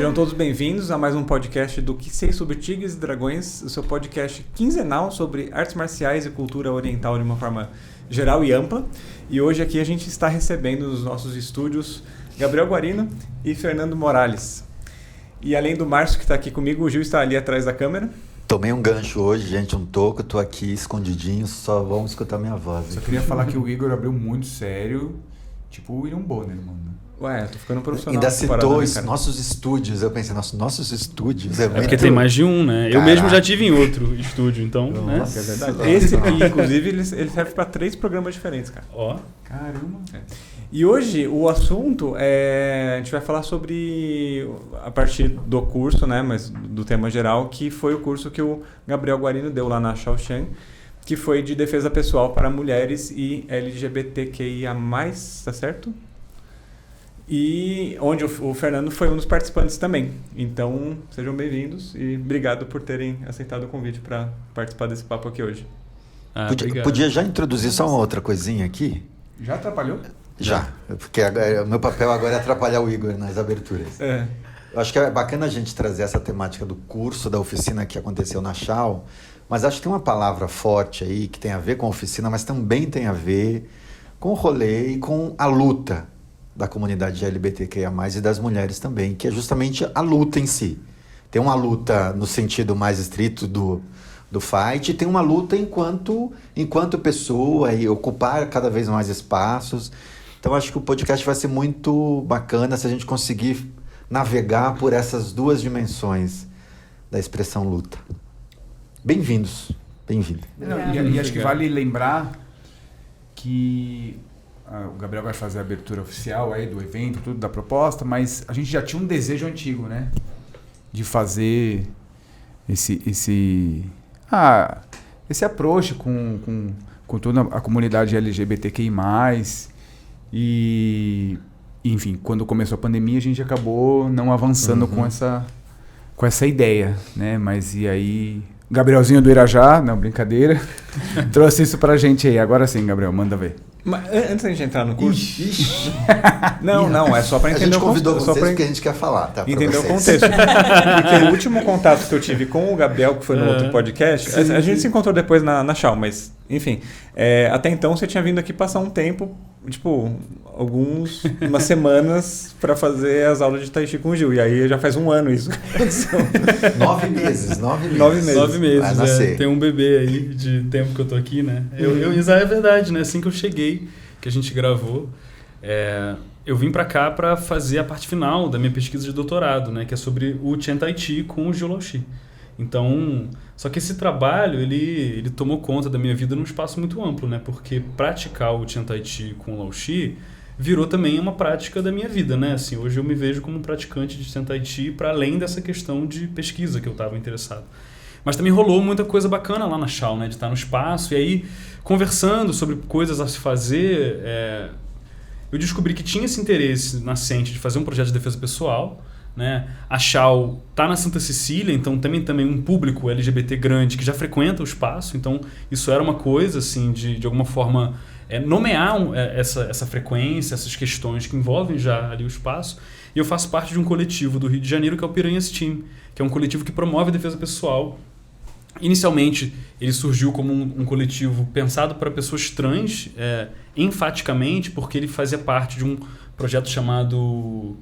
Sejam todos bem-vindos a mais um podcast do Que Sei Sobre Tigres e Dragões, o seu podcast quinzenal sobre artes marciais e cultura oriental de uma forma geral e ampla. E hoje aqui a gente está recebendo nos nossos estúdios Gabriel Guarino e Fernando Morales. E além do Márcio que está aqui comigo, o Gil está ali atrás da câmera. Tomei um gancho hoje, gente, um toco, tô aqui escondidinho, só vão escutar minha voz. Só queria falar que o Igor abriu muito sério, tipo o William Bonner, mano. Ué, tô ficando profissional. Ainda citou nossos estúdios, eu pensei, nossos estúdios é porque tem mais de um, né? Caraca. Eu mesmo já tive em outro estúdio, então, né? É verdade. Esse aqui, inclusive, ele serve para 3 programas diferentes, cara. Ó. Caramba. E hoje o assunto a gente vai falar sobre, a partir do curso, né, mas do tema geral, que foi o curso que o Gabriel Guarino deu lá na Shaoxiang, que foi de defesa pessoal para mulheres e LGBTQIA+, tá certo? E onde o Fernando foi um dos participantes também. Então, sejam bem-vindos e obrigado por terem aceitado o convite para participar desse papo aqui hoje. Podia já introduzir só uma outra coisinha aqui? Já atrapalhou? Já, porque o meu papel agora é atrapalhar o Igor nas aberturas. É. Eu acho que é bacana a gente trazer essa temática do curso, da oficina que aconteceu na Shao, mas acho que tem uma palavra forte aí que tem a ver com a oficina, mas também tem a ver com o rolê e com a luta da comunidade LGBTQIA+, e das mulheres também, que é justamente a luta em si. Tem uma luta no sentido mais estrito do fight, e tem uma luta enquanto pessoa e ocupar cada vez mais espaços. Então acho que o podcast vai ser muito bacana se a gente conseguir navegar por essas duas dimensões da expressão luta. Bem-vindos. Bem-vindo. E acho que vale lembrar que o Gabriel vai fazer a abertura oficial aí do evento, tudo da proposta, mas a gente já tinha um desejo antigo, né? De fazer esse approach com toda a comunidade LGBTQI+. E, enfim, quando começou a pandemia, a gente acabou não avançando com essa ideia, né? Mas e aí, Gabrielzinho do Irajá, não, brincadeira, trouxe isso pra gente aí. Agora sim, Gabriel, manda ver. Mas, antes da gente entrar no curso... Não, é só para entender o contexto. A gente convidou vocês porque a gente quer falar, tá? Entender o contexto. Porque o último contato que eu tive com o Gabriel, que foi no outro podcast, a gente se encontrou depois na Shao, mas, enfim, até então você tinha vindo aqui passar um tempo, tipo, umas semanas para fazer as aulas de Tai Chi com o Gil. E aí já faz um ano isso. 9 meses. 9 meses. Tem um bebê aí de tempo que eu tô aqui, né? Isso é verdade, né? Assim que eu cheguei, que a gente gravou, eu vim para cá para fazer a parte final da minha pesquisa de doutorado, né? Que é sobre o Chen Tai Chi com o Jiu Laoshi. Então, só que esse trabalho, ele tomou conta da minha vida num espaço muito amplo, né? Porque praticar o Chen Tai Chi com o Laoshi virou também uma prática da minha vida, né? Assim, hoje eu me vejo como um praticante de Chen Tai Chi para além dessa questão de pesquisa que eu estava interessado. Mas também rolou muita coisa bacana lá na Shao, né? De estar no espaço e aí, conversando sobre coisas a se fazer, eu descobri que tinha esse interesse nascente de fazer um projeto de defesa pessoal, né? A Shao está na Santa Cecília, então também um público LGBT grande que já frequenta o espaço, então isso era uma coisa assim de alguma forma nomear essa frequência, essas questões que envolvem já ali o espaço. E eu faço parte de um coletivo do Rio de Janeiro que é o Piranhas Team, que é um coletivo que promove a defesa pessoal. Inicialmente ele surgiu como um coletivo pensado para pessoas trans, enfaticamente porque ele fazia parte de um projeto chamado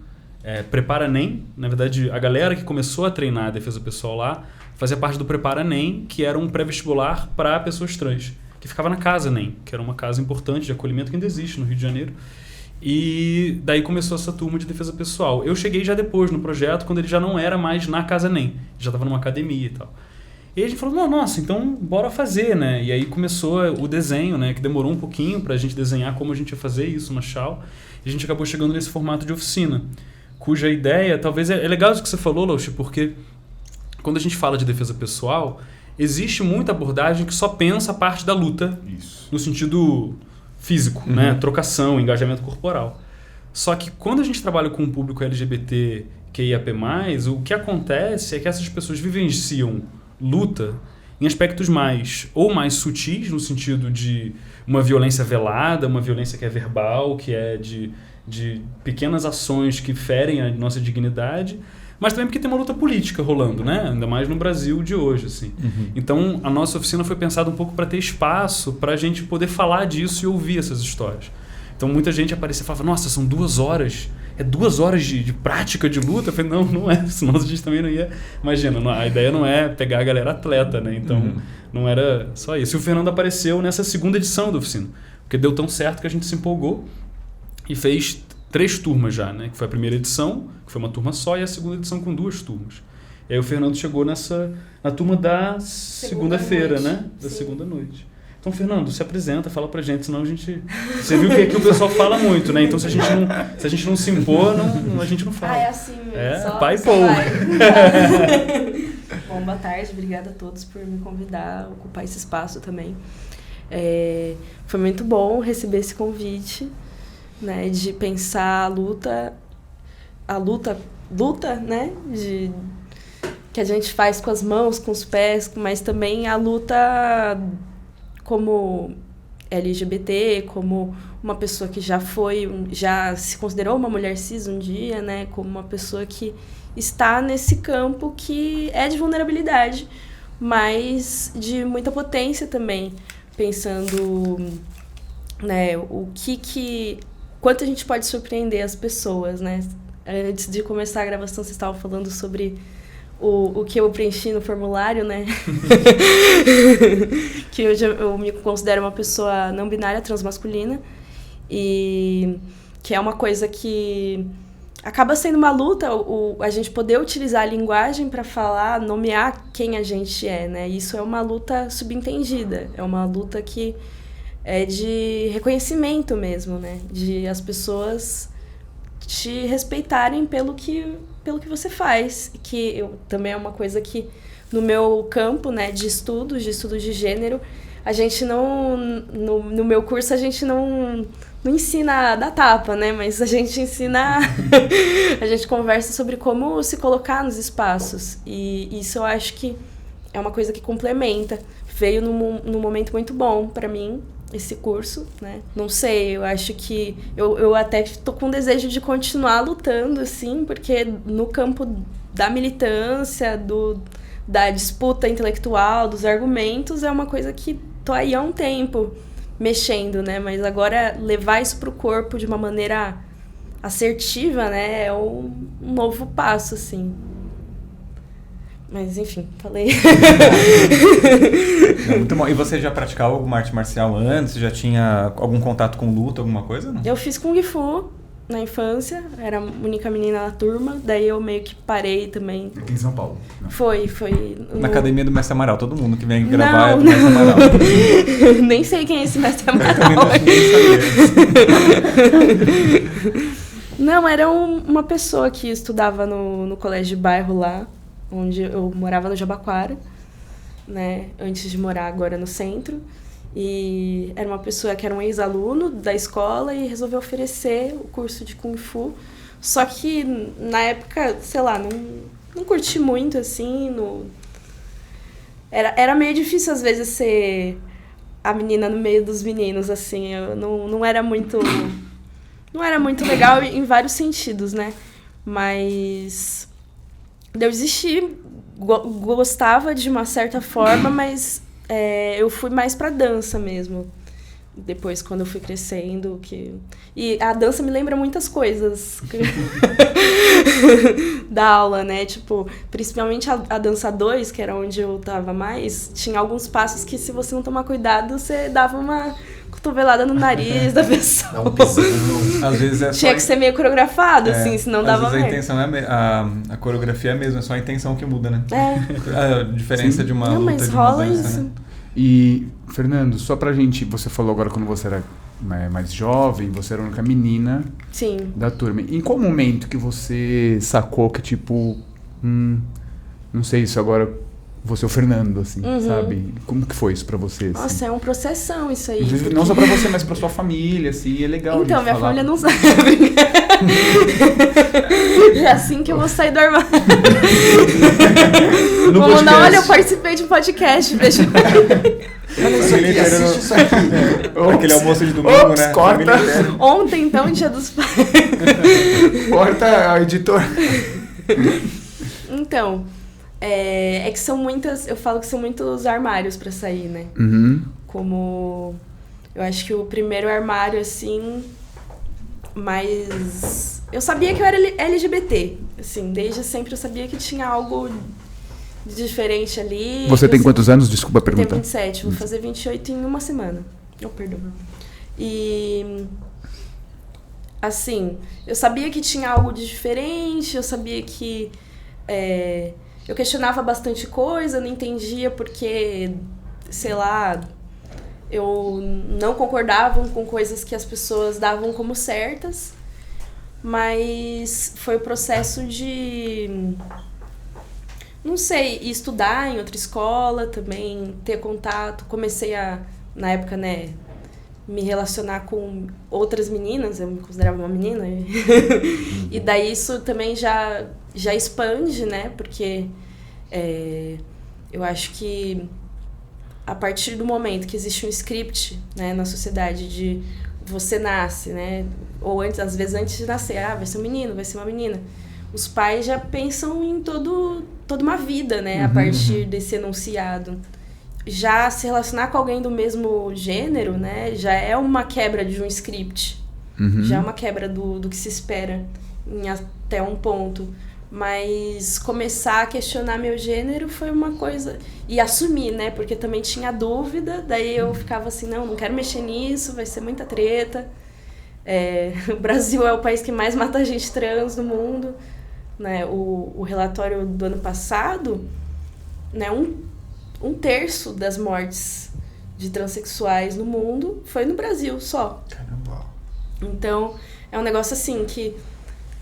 Prepara NEM. Na verdade, a galera que começou a treinar a defesa pessoal lá fazia parte do Prepara NEM, que era um pré-vestibular para pessoas trans, que ficava na Casa NEM, que era uma casa importante de acolhimento que ainda existe no Rio de Janeiro. E daí começou essa turma de defesa pessoal. Eu cheguei já depois no projeto, quando ele já não era mais na Casa NEM, já estava numa academia e tal. E a gente falou, nossa, então bora fazer, né? E aí começou o desenho, né? Que demorou um pouquinho pra gente desenhar como a gente ia fazer isso na Shao. E a gente acabou chegando nesse formato de oficina, cuja ideia, talvez é legal isso que você falou, Laoshi, porque quando a gente fala de defesa pessoal, existe muita abordagem que só pensa a parte da luta, Isso. no sentido físico, né? Trocação, engajamento corporal. Só que quando a gente trabalha com um público LGBTQIAP+, o que acontece é que essas pessoas vivenciam luta em aspectos mais sutis, no sentido de uma violência velada, uma violência que é verbal, que é de pequenas ações que ferem a nossa dignidade, mas também porque tem uma luta política rolando, né? Ainda mais no Brasil de hoje, assim. Então, a nossa oficina foi pensada um pouco para ter espaço para a gente poder falar disso e ouvir essas histórias. Então, muita gente aparecia e falava, nossa, são 2 horas... É 2 horas de prática de luta? Eu falei, não é, senão a gente também não ia... Imagina, a ideia não é pegar a galera atleta, né? Então, não era só isso. E o Fernando apareceu nessa segunda edição da oficina, porque deu tão certo que a gente se empolgou e fez 3 turmas já, né? Que foi a primeira edição, que foi uma turma só, e a segunda edição com 2 turmas. E aí o Fernando chegou na turma da segunda-feira, né? Da segunda noite. Então, Fernando, se apresenta, fala pra gente, senão a gente... Você viu que aqui o pessoal fala muito, né? Então, se a gente não se impor, a gente não fala. É assim mesmo. Só pai e povo. Bom, boa tarde. Obrigada a todos por me convidar a ocupar esse espaço também. Foi muito bom receber esse convite, né? De pensar a luta, né? Que a gente faz com as mãos, com os pés, mas também a luta... como LGBT, como uma pessoa que já se considerou uma mulher cis um dia, né? Como uma pessoa que está nesse campo que é de vulnerabilidade, mas de muita potência também, pensando, né, quanto a gente pode surpreender as pessoas, né? Antes de começar a gravação, vocês estavam falando sobre o que eu preenchi no formulário, né? Que eu me considero uma pessoa não binária, transmasculina, e que é uma coisa que acaba sendo uma luta, a gente poder utilizar a linguagem para falar, nomear quem a gente é, né? Isso é uma luta subentendida, é uma luta que é de reconhecimento mesmo, né? De as pessoas te respeitarem pelo que você faz, que também é uma coisa que no meu campo, né, de estudos de gênero, a gente não, no meu curso a gente não ensina a dar tapa, né, mas a gente ensina, a gente conversa sobre como se colocar nos espaços, e isso eu acho que é uma coisa que complementa, veio num momento muito bom para mim, esse curso, né? Não sei, eu acho que eu até tô com desejo de continuar lutando, assim, porque no campo da militância, da disputa intelectual, dos argumentos, é uma coisa que tô aí há um tempo mexendo, né? Mas agora levar isso pro corpo de uma maneira assertiva, né? É um novo passo, assim. Mas, enfim, falei. Muito bom. E você já praticava alguma arte marcial antes? Já tinha algum contato com luta, alguma coisa? Não? Eu fiz Kung Fu na infância, era a única menina na turma, daí eu meio que parei também. Aqui em São Paulo? Não. Foi. Na academia do Mestre Amaral, todo mundo que vem gravar é do Mestre Amaral. Nem sei quem é esse Mestre Amaral. Eu também não sabia. Não, era uma pessoa que estudava no colégio de bairro lá, onde eu morava no Jabaquara, né, antes de morar agora no centro, e era uma pessoa que era um ex-aluno da escola e resolveu oferecer o curso de Kung Fu, só que na época, sei lá, não curti muito, assim, era meio difícil às vezes ser a menina no meio dos meninos, assim, eu não era muito legal em vários sentidos, né, mas... Eu desisti, gostava de uma certa forma, mas eu fui mais pra dança mesmo. Depois, quando eu fui crescendo. E a dança me lembra muitas coisas da aula, né? Tipo, principalmente a dança 2, que era onde eu tava mais, tinha alguns passos que, se você não tomar cuidado, você dava uma cotovelada no nariz da pessoa. Dá um pisão. Às vezes tinha que ser meio coreografado, assim, senão dava merda. Às vezes a intenção a coreografia é a mesma, é só a intenção que muda, né? A diferença Sim. de uma luta mas de uma rola dança, isso. Né? E, Fernando, só pra gente, você falou agora quando você era mais jovem, você era a única menina Sim. da turma. Em qual momento que você sacou que, tipo, não sei, isso agora... Você é o Fernando, assim, sabe? Como que foi isso pra você? Assim? Nossa, é um processão isso aí. Porque... Não só pra você, mas pra sua família, assim, é legal. Então, minha falar. família não sabe. É assim que eu vou sair do armário. Vou mandar, olha, eu participei de um podcast. Deixa Olha isso aqui, assiste isso aqui. Aquele almoço de domingo, Ops, né? Corta. Ontem, então, Dia dos Pais. Corta, editor. Então, é que são muitas... Eu falo que são muitos armários pra sair, né? Como... Eu acho que o primeiro armário, assim... Mas... Eu sabia que eu era LGBT. Assim, desde sempre eu sabia que tinha algo diferente ali. Você tem quantos anos? Desculpa a pergunta. Eu tenho 27. Vou fazer 28 em uma semana. Perdão. E... Assim, eu sabia que tinha algo de diferente. Eu sabia que... eu questionava bastante coisa. Não entendia porque... Sei lá... Eu não concordava com coisas que as pessoas davam como certas, mas foi o processo de, não sei, estudar em outra escola também, ter contato. Comecei a, na época, né, me relacionar com outras meninas, eu me considerava uma menina, e daí isso também já expande, né, porque eu acho que a partir do momento que existe um script, né, na sociedade de você nasce, né, ou antes, às vezes antes de nascer, vai ser um menino, vai ser uma menina, os pais já pensam em toda uma vida, né, a partir desse enunciado. Já se relacionar com alguém do mesmo gênero, né, já é uma quebra de um script, já é uma quebra do que se espera em até um ponto. Mas começar a questionar meu gênero foi uma coisa... E assumir, né? Porque também tinha dúvida. Daí eu ficava assim, não quero mexer nisso, vai ser muita treta. O Brasil é o país que mais mata gente trans no mundo. Né? O relatório do ano passado, né? Um terço das mortes de transexuais no mundo foi no Brasil só. Caramba. Então, é um negócio assim que...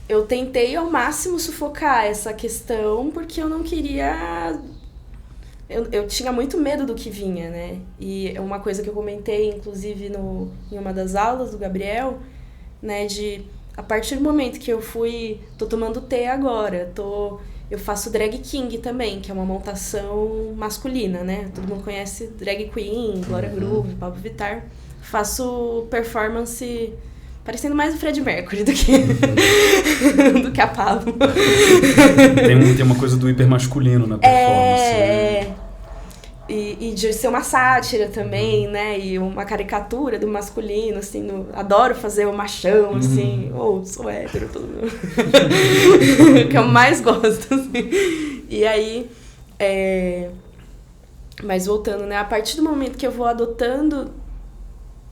Eu tentei ao máximo sufocar essa questão porque eu não queria... Eu tinha muito medo do que vinha, né? E uma coisa que eu comentei, inclusive, em uma das aulas do Gabriel, né? De, a partir do momento que eu tô tomando T agora, eu faço drag king também, que é uma montação masculina, né? Todo mundo conhece drag queen, Glória Groove, Pablo Vittar. Faço performance... Parecendo mais o Freddie Mercury do que a Pablo. Tem uma coisa do hipermasculino na performance. E de ser uma sátira também, né? E uma caricatura do masculino, assim. Adoro fazer o machão, assim. Sou hétero, todo mundo. Que eu mais gosto, assim. E aí... Mas voltando, né? A partir do momento que eu vou adotando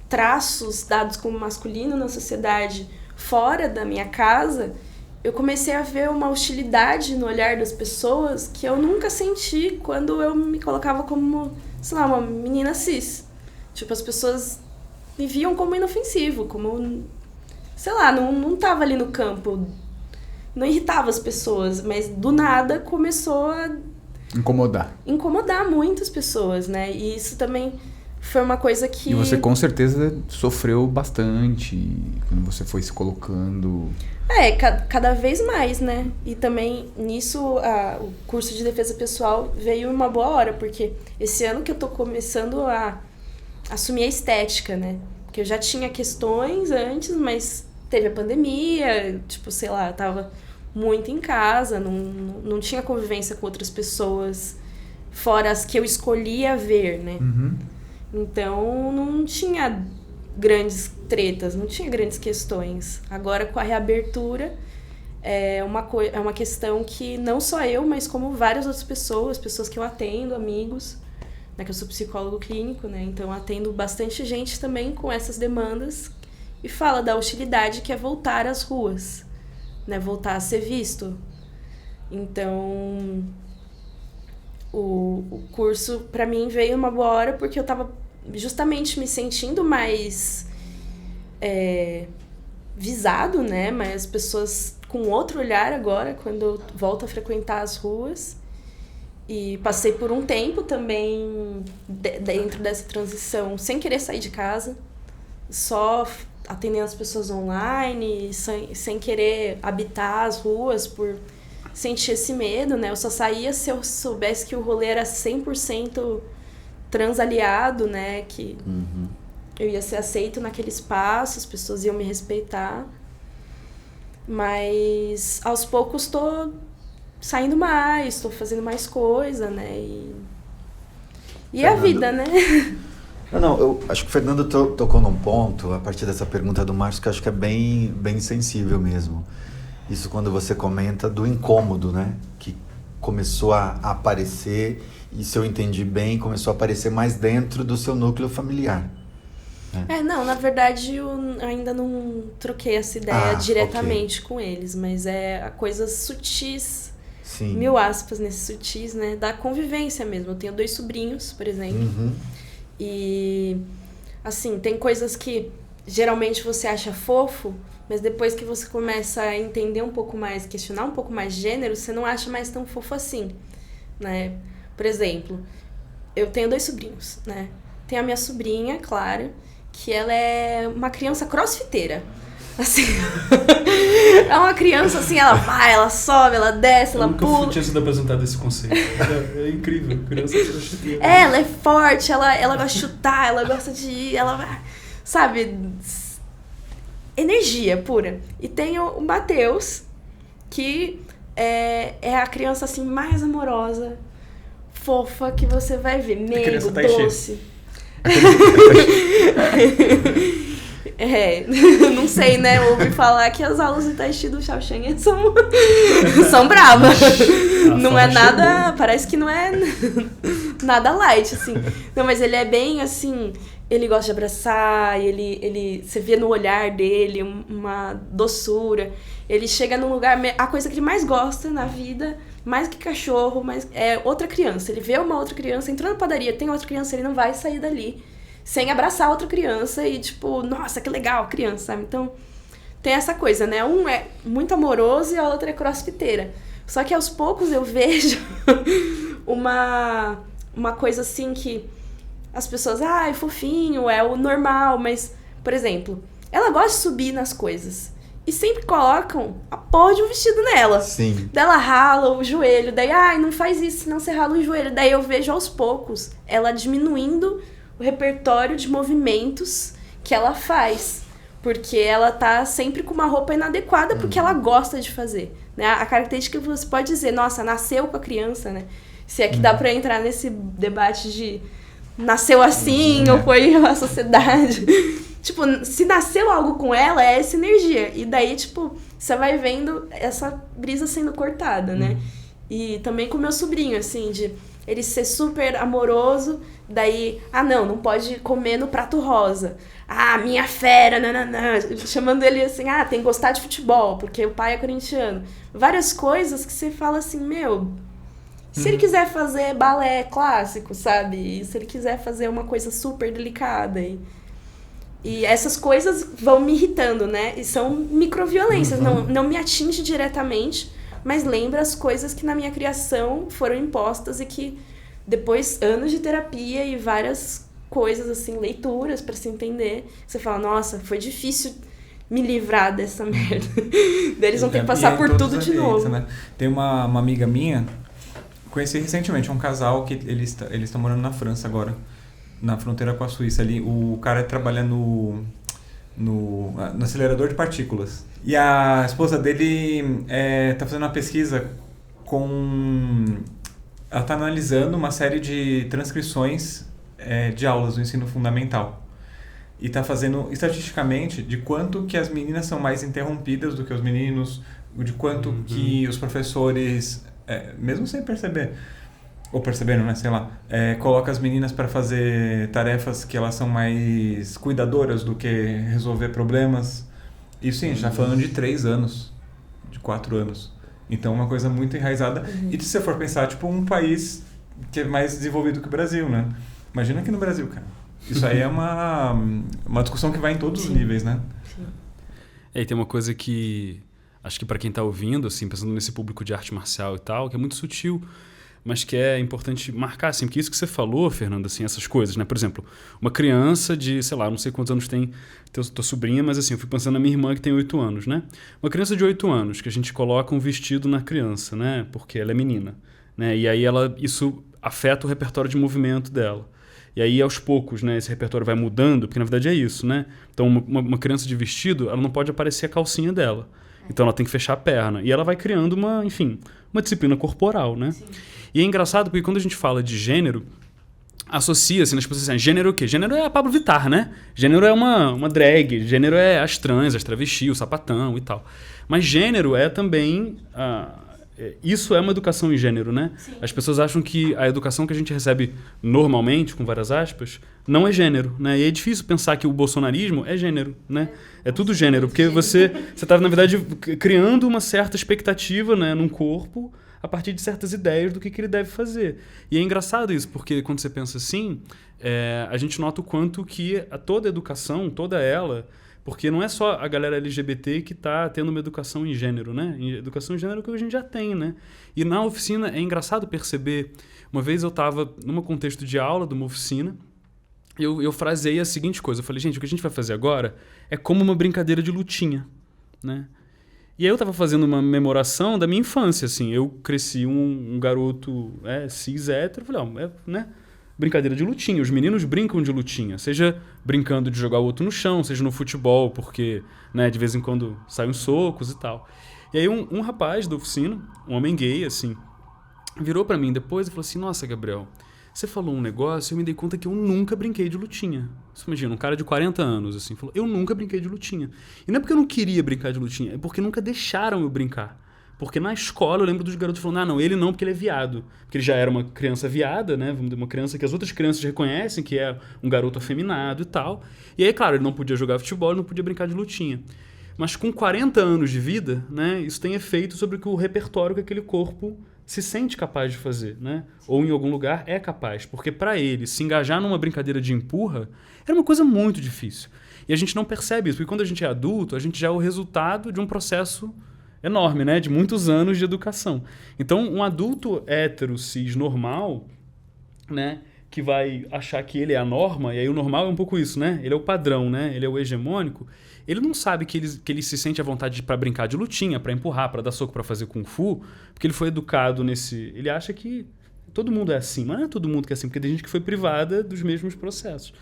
traços dados como masculino na sociedade fora da minha casa, eu comecei a ver uma hostilidade no olhar das pessoas que eu nunca senti quando eu me colocava como, sei lá, uma menina cis. Tipo, as pessoas me viam como inofensivo, como, sei lá, não tava ali no campo, não irritava as pessoas, mas do nada começou a... Incomodar muitas pessoas, né? E isso também... Foi uma coisa que... E você com certeza sofreu bastante quando você foi se colocando... Cada vez mais, né? E também nisso o curso de defesa pessoal veio uma boa hora, porque esse ano que eu tô começando a assumir a estética, né? Porque eu já tinha questões antes, mas teve a pandemia, tipo, sei lá, eu tava muito em casa, não tinha convivência com outras pessoas, fora as que eu escolhia ver, né? Então, não tinha grandes tretas, não tinha grandes questões. Agora, com a reabertura, é uma questão que não só eu, mas como várias outras pessoas que eu atendo, amigos, né, que eu sou psicólogo clínico, né, então atendo bastante gente também com essas demandas e fala da hostilidade que é voltar às ruas, né, voltar a ser visto. Então... O curso, para mim, veio uma boa hora porque eu estava justamente me sentindo mais visado, né? Mas as pessoas com outro olhar agora, quando eu volto a frequentar as ruas. E passei por um tempo também dentro dessa transição, sem querer sair de casa, só atendendo as pessoas online, sem querer habitar as ruas por... sentir esse medo, né? Eu só saía se eu soubesse que o rolê era 100% transaliado, né? Que eu ia ser aceito naquele espaço, as pessoas iam me respeitar. Mas, aos poucos, tô saindo mais, estou fazendo mais coisa, né? E a vida, né? Não, eu acho que o Fernando tocou num ponto, a partir dessa pergunta do Márcio, que eu acho que é bem, bem sensível mesmo. Isso quando você comenta do incômodo, né? Que começou a aparecer, e se eu entendi bem, começou a aparecer mais dentro do seu núcleo familiar. Né? Não, na verdade eu ainda não troquei essa ideia diretamente com eles, mas é coisas sutis, Sim. 1000 aspas nesses sutis, né? Da convivência mesmo. Eu tenho 2 sobrinhos, por exemplo, e assim, tem coisas que geralmente você acha fofo, mas depois que você começa a entender um pouco mais, questionar um pouco mais gênero, você não acha mais tão fofo assim, né? Por exemplo, eu tenho 2 sobrinhos, né? Tem a minha sobrinha, Clara, que ela é uma criança crossfiteira. Assim, é uma criança assim, ela vai, ela sobe, ela desce, ela pula. Eu nunca tinha sido apresentado esse conceito. É incrível, criança crossfiteira. Ela é forte, ela gosta de chutar, ela gosta de ir, ela vai, sabe, energia pura. E tem o Matheus, que é a criança assim mais amorosa, fofa que você vai ver, meigo, doce. Não sei, né? Eu ouvi falar que as aulas de Tai Chi do Xiao Shen são bravas. Não é nada, chegou. Parece que não é nada light, assim. Não, mas ele é bem assim, ele gosta de abraçar, você vê no olhar dele uma doçura. Ele chega num lugar, a coisa que ele mais gosta na vida, mais que cachorro, é outra criança. Ele vê uma outra criança, entrou na padaria, tem outra criança, ele não vai sair dali sem abraçar outra criança e tipo, nossa, que legal, criança, sabe? Então, tem essa coisa, né? Um é muito amoroso e a outra é crossfiteira. Só que aos poucos eu vejo uma coisa assim que as pessoas, é fofinho, é o normal, mas, por exemplo, ela gosta de subir nas coisas. E sempre colocam a porra de um vestido nela. Sim. Daí ela rala o joelho, daí, não faz isso, senão você rala o joelho. Daí eu vejo aos poucos ela diminuindo o repertório de movimentos que ela faz. Porque ela tá sempre com uma roupa inadequada porque ela gosta de fazer. Né? A característica que você pode dizer, nossa, nasceu com a criança, né? Se é que dá pra entrar nesse debate de nasceu assim ou foi a sociedade. Tipo, se nasceu algo com ela, é essa energia. E daí, tipo, você vai vendo essa brisa sendo cortada, né? E também com o meu sobrinho, assim, de ele ser super amoroso, daí, não pode comer no prato rosa. Minha fera, nananã. Chamando ele assim, tem que gostar de futebol, porque o pai é corintiano. Várias coisas que você fala assim, se ele quiser fazer balé clássico, sabe? E se ele quiser fazer uma coisa super delicada. E essas coisas vão me irritando, né? E são microviolências, não me atinge diretamente, mas lembra as coisas que na minha criação foram impostas e que depois, anos de terapia e várias coisas, assim, leituras pra se entender, você fala, nossa, foi difícil me livrar dessa merda. Eles vão ter que passar por tudo de novo. Né? Tem uma amiga minha, conheci recentemente, um casal que eles estão morando na França agora, na fronteira com a Suíça ali. O cara trabalha no acelerador de partículas. E a esposa dele tá fazendo uma pesquisa ela está analisando uma série de transcrições de aulas do ensino fundamental. E está fazendo estatisticamente de quanto que as meninas são mais interrompidas do que os meninos, de quanto que os professores, mesmo sem perceber, ou percebendo, né, sei lá, coloca as meninas para fazer tarefas que elas são mais cuidadoras do que resolver problemas. Isso sim, a gente está falando de 3 anos, de 4 anos. Então, uma coisa muito enraizada. E se você for pensar, tipo, um país que é mais desenvolvido que o Brasil, né? Imagina aqui no Brasil, cara. Isso aí é uma discussão que vai em todos os níveis, né? Sim. E tem uma coisa que, acho que para quem está ouvindo, assim, pensando nesse público de arte marcial e tal, que é muito sutil, mas que é importante marcar, assim, porque isso que você falou, Fernando, assim, essas coisas, né? Por exemplo, uma criança de, sei lá, não sei quantos anos tem tua sobrinha, mas assim, eu fui pensando na minha irmã que tem 8 anos, né? Uma criança de 8 anos, que a gente coloca um vestido na criança, né? Porque ela é menina, né? E aí isso afeta o repertório de movimento dela. E aí, aos poucos, né, esse repertório vai mudando, porque na verdade é isso, né? Então, uma criança de vestido, ela não pode aparecer a calcinha dela. Então ela tem que fechar a perna. E ela vai criando uma disciplina corporal, né? Sim. E é engraçado porque quando a gente fala de gênero, associa-se nas pessoas assim, gênero é o quê? Gênero é a Pablo Vittar, né? Gênero é uma drag, gênero é as trans, as travestis, o sapatão e tal. Mas gênero é também... isso é uma educação em gênero, né? Sim. As pessoas acham que a educação que a gente recebe normalmente, com várias aspas, não é gênero, né? E é difícil pensar que o bolsonarismo é gênero, né? É tudo gênero, porque você está, na verdade, criando uma certa expectativa, né, num corpo a partir de certas ideias do que ele deve fazer. E é engraçado isso, porque quando você pensa assim, a gente nota o quanto que toda a educação, toda ela... Porque não é só a galera LGBT que está tendo uma educação em gênero, né? Educação em gênero que a gente já tem, né? E na oficina é engraçado perceber... Uma vez eu estava num contexto de aula de uma oficina e eu fraseei a seguinte coisa. Eu falei, gente, o que a gente vai fazer agora é como uma brincadeira de lutinha, né? E aí eu estava fazendo uma memoração da minha infância, assim. Eu cresci um garoto cis hétero. Falei, né? Brincadeira de lutinha. Os meninos brincam de lutinha. Seja brincando de jogar o outro no chão, seja no futebol, porque, né, de vez em quando saem uns socos e tal. E aí um rapaz da oficina, um homem gay, assim, virou pra mim depois e falou assim, nossa, Gabriel, você falou um negócio e eu me dei conta que eu nunca brinquei de lutinha. Você imagina, um cara de 40 anos, assim, falou, eu nunca brinquei de lutinha. E não é porque eu não queria brincar de lutinha, é porque nunca deixaram eu brincar. Porque na escola eu lembro dos garotos falando, não, ele não, porque ele é viado. Porque ele já era uma criança viada, né? Uma criança que as outras crianças reconhecem que é um garoto afeminado e tal. E aí, claro, ele não podia jogar futebol, ele não podia brincar de lutinha. Mas com 40 anos de vida, né, isso tem efeito sobre o repertório que aquele corpo se sente capaz de fazer, né? Ou em algum lugar é capaz. Porque para ele, se engajar numa brincadeira de empurra era uma coisa muito difícil. E a gente não percebe isso. Porque quando a gente é adulto, a gente já é o resultado de um processo enorme, né? De muitos anos de educação. Então, um adulto hétero, cis, normal, né? Que vai achar que ele é a norma, e aí o normal é um pouco isso, né? Ele é o padrão, né? Ele é o hegemônico. Ele não sabe que ele se sente à vontade para brincar de lutinha, para empurrar, para dar soco, para fazer kung fu, porque ele foi educado nesse... Ele acha que todo mundo é assim, mas não é todo mundo que é assim, porque tem gente que foi privada dos mesmos processos.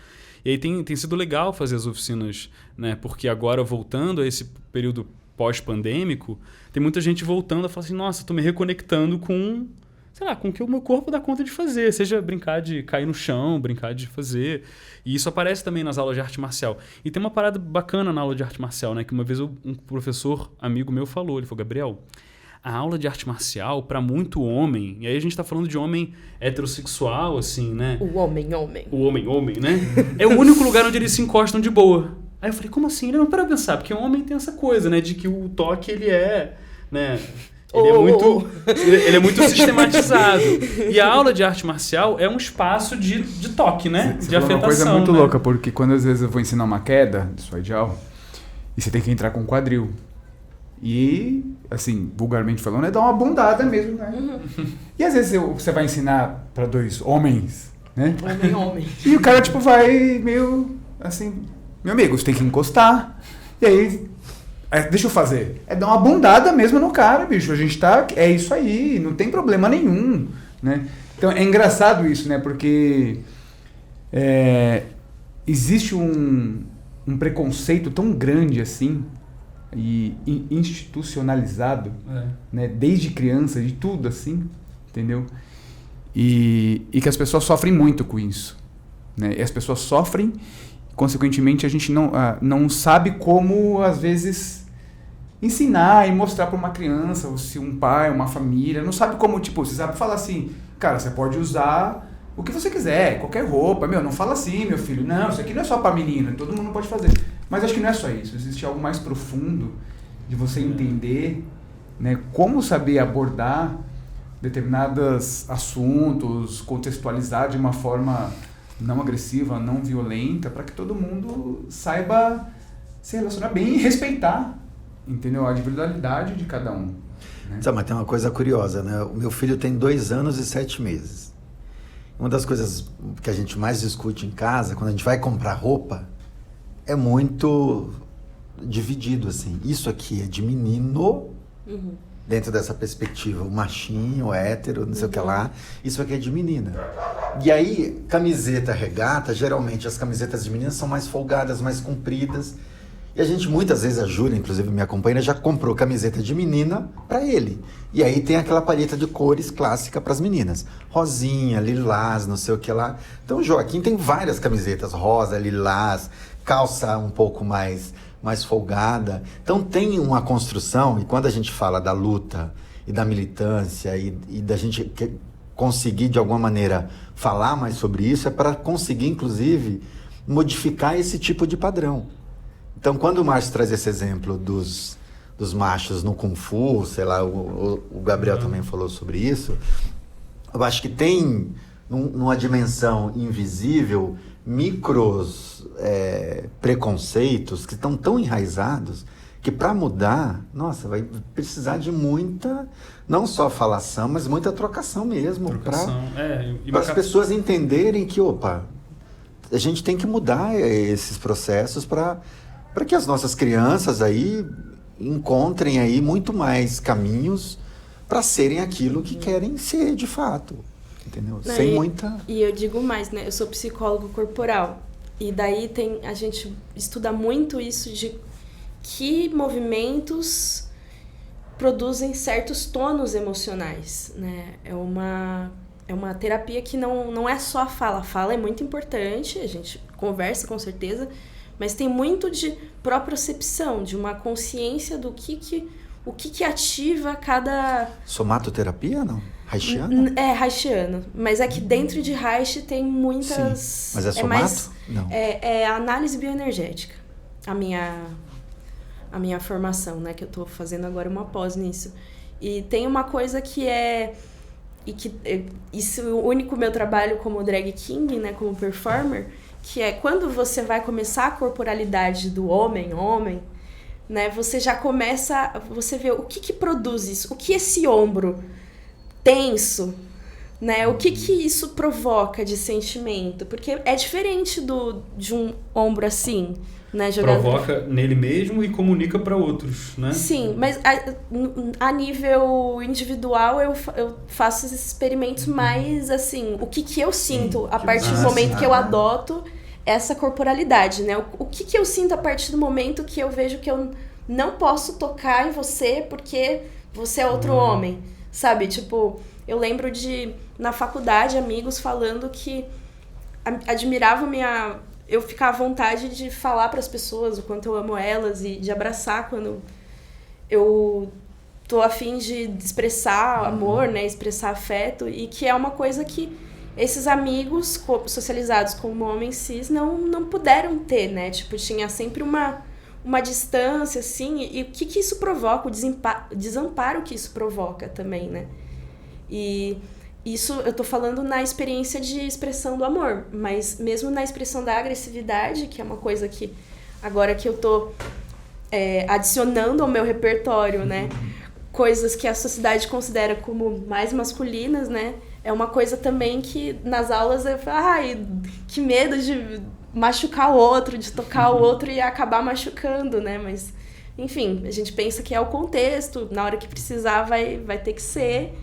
E aí tem sido legal fazer as oficinas, né? Porque agora, voltando a esse período pós-pandêmico, tem muita gente voltando a falar assim, nossa, estou me reconectando com... sei lá, com o que o meu corpo dá conta de fazer, seja brincar de cair no chão, brincar de fazer. E isso aparece também nas aulas de arte marcial. E tem uma parada bacana na aula de arte marcial, né? Que uma vez um professor amigo meu falou, ele falou, Gabriel, a aula de arte marcial, para muito homem, e aí a gente tá falando de homem heterossexual, assim, né? O homem, né? É o único lugar onde eles se encostam de boa. Aí eu falei, como assim? Ele não para pensar, porque o homem tem essa coisa, né? De que o toque, ele é, né... Ele é muito sistematizado. E a aula de arte marcial é um espaço de toque, né? Você de afetação. Uma coisa muito né? louca, porque quando às vezes eu vou ensinar uma queda de swadial, e você tem que entrar com o quadril. E, assim, vulgarmente falando, é dar uma bundada mesmo, né? Uhum. E às vezes você vai ensinar para dois homens, né? Homem. E o cara, tipo, vai meio assim, meu amigo, você tem que encostar. E aí... deixa eu fazer. É dar uma bundada mesmo no cara, bicho. A gente tá... É isso aí. Não tem problema nenhum, né? Então, é engraçado isso, né? Porque existe um preconceito tão grande assim e institucionalizado, né? Desde criança, de tudo assim, entendeu? E que as pessoas sofrem muito com isso, né? E as pessoas sofrem... Consequentemente, a gente não sabe como, às vezes, ensinar e mostrar para uma criança, ou se um pai, uma família, não sabe como, tipo, você sabe falar assim, cara, você pode usar o que você quiser, qualquer roupa, não fala assim, meu filho, não, isso aqui não é só para menina, todo mundo pode fazer. Mas acho que não é só isso, existe algo mais profundo de você entender, né, como saber abordar determinados assuntos, contextualizar de uma forma... não agressiva, não violenta, para que todo mundo saiba se relacionar bem e respeitar, entendeu? A individualidade de cada um. Né? Mas tem uma coisa curiosa, né? O meu filho tem 2 anos e 7 meses. Uma das coisas que a gente mais discute em casa, quando a gente vai comprar roupa, é muito dividido, assim. Isso aqui é de menino... Uhum. Dentro dessa perspectiva, o machinho, o hétero, não sei o que lá, isso aqui é de menina. E aí, camiseta, regata, geralmente as camisetas de menina são mais folgadas, mais compridas. E a gente, muitas vezes, a Júlia, inclusive minha companheira, já comprou camiseta de menina para ele. E aí tem aquela paleta de cores clássica para as meninas. Rosinha, lilás, não sei o que lá. Então o Joaquim tem várias camisetas, rosa, lilás, calça um pouco mais folgada. Então tem uma construção, e quando a gente fala da luta e da militância e da gente conseguir, de alguma maneira, falar mais sobre isso, é para conseguir, inclusive, modificar esse tipo de padrão. Então, quando o Márcio traz esse exemplo dos machos no Kung Fu, sei lá, o Gabriel também falou sobre isso, eu acho que tem, numa dimensão invisível, micros preconceitos que estão tão enraizados que, para mudar, nossa, vai precisar de muita, não só falação, mas muita trocação mesmo, para as pessoas entenderem que, a gente tem que mudar esses processos para que as nossas crianças aí encontrem aí muito mais caminhos para serem aquilo que querem ser de fato, entendeu? Sem muita... E eu digo mais, né? Eu sou psicólogo corporal, e daí a gente estuda muito isso de que movimentos produzem certos tônus emocionais, né? É uma terapia que não é só a fala. A fala é muito importante, a gente conversa com certeza, mas tem muito de propriocepção, de uma consciência do o que ativa cada... Somatoterapia, não? Haitiano? É, haitiano. Mas é que dentro de Haiti tem muitas... Sim. Mas é somato? Não. É análise bioenergética. A minha formação, né? Que eu tô fazendo agora uma pós nisso. E tem uma coisa que isso é o único meu trabalho como drag king, né? Como performer, que é quando você vai começar a corporalidade do homem, né? Você já começa, você vê o que produz isso, o que esse ombro tenso, né? O que isso provoca de sentimento, porque é diferente de um ombro assim, né? Provoca nele mesmo e comunica para outros, né? Sim, mas a nível individual eu faço esses experimentos mais assim, o que eu sinto a partir do momento que eu adoto essa corporalidade, né? O que eu sinto a partir do momento que eu vejo que eu não posso tocar em você porque você é outro homem, sabe? Tipo, eu lembro na faculdade, amigos falando que admiravam eu ficar à vontade de falar para as pessoas o quanto eu amo elas e de abraçar quando eu tô a fim de expressar amor, né? Expressar afeto, e que é uma coisa que esses amigos socializados como homens cis não puderam ter, né? Tipo, tinha sempre uma distância, assim, e o que isso provoca, o desamparo que isso provoca também, né? E isso eu tô falando na experiência de expressão do amor, mas mesmo na expressão da agressividade, que é uma coisa que agora que eu tô adicionando ao meu repertório, né? Coisas que a sociedade considera como mais masculinas, né? É uma coisa também que nas aulas eu falo, que medo de machucar o outro, de tocar o outro e acabar machucando, né? Mas, enfim, a gente pensa que é o contexto, na hora que precisar vai ter que ser,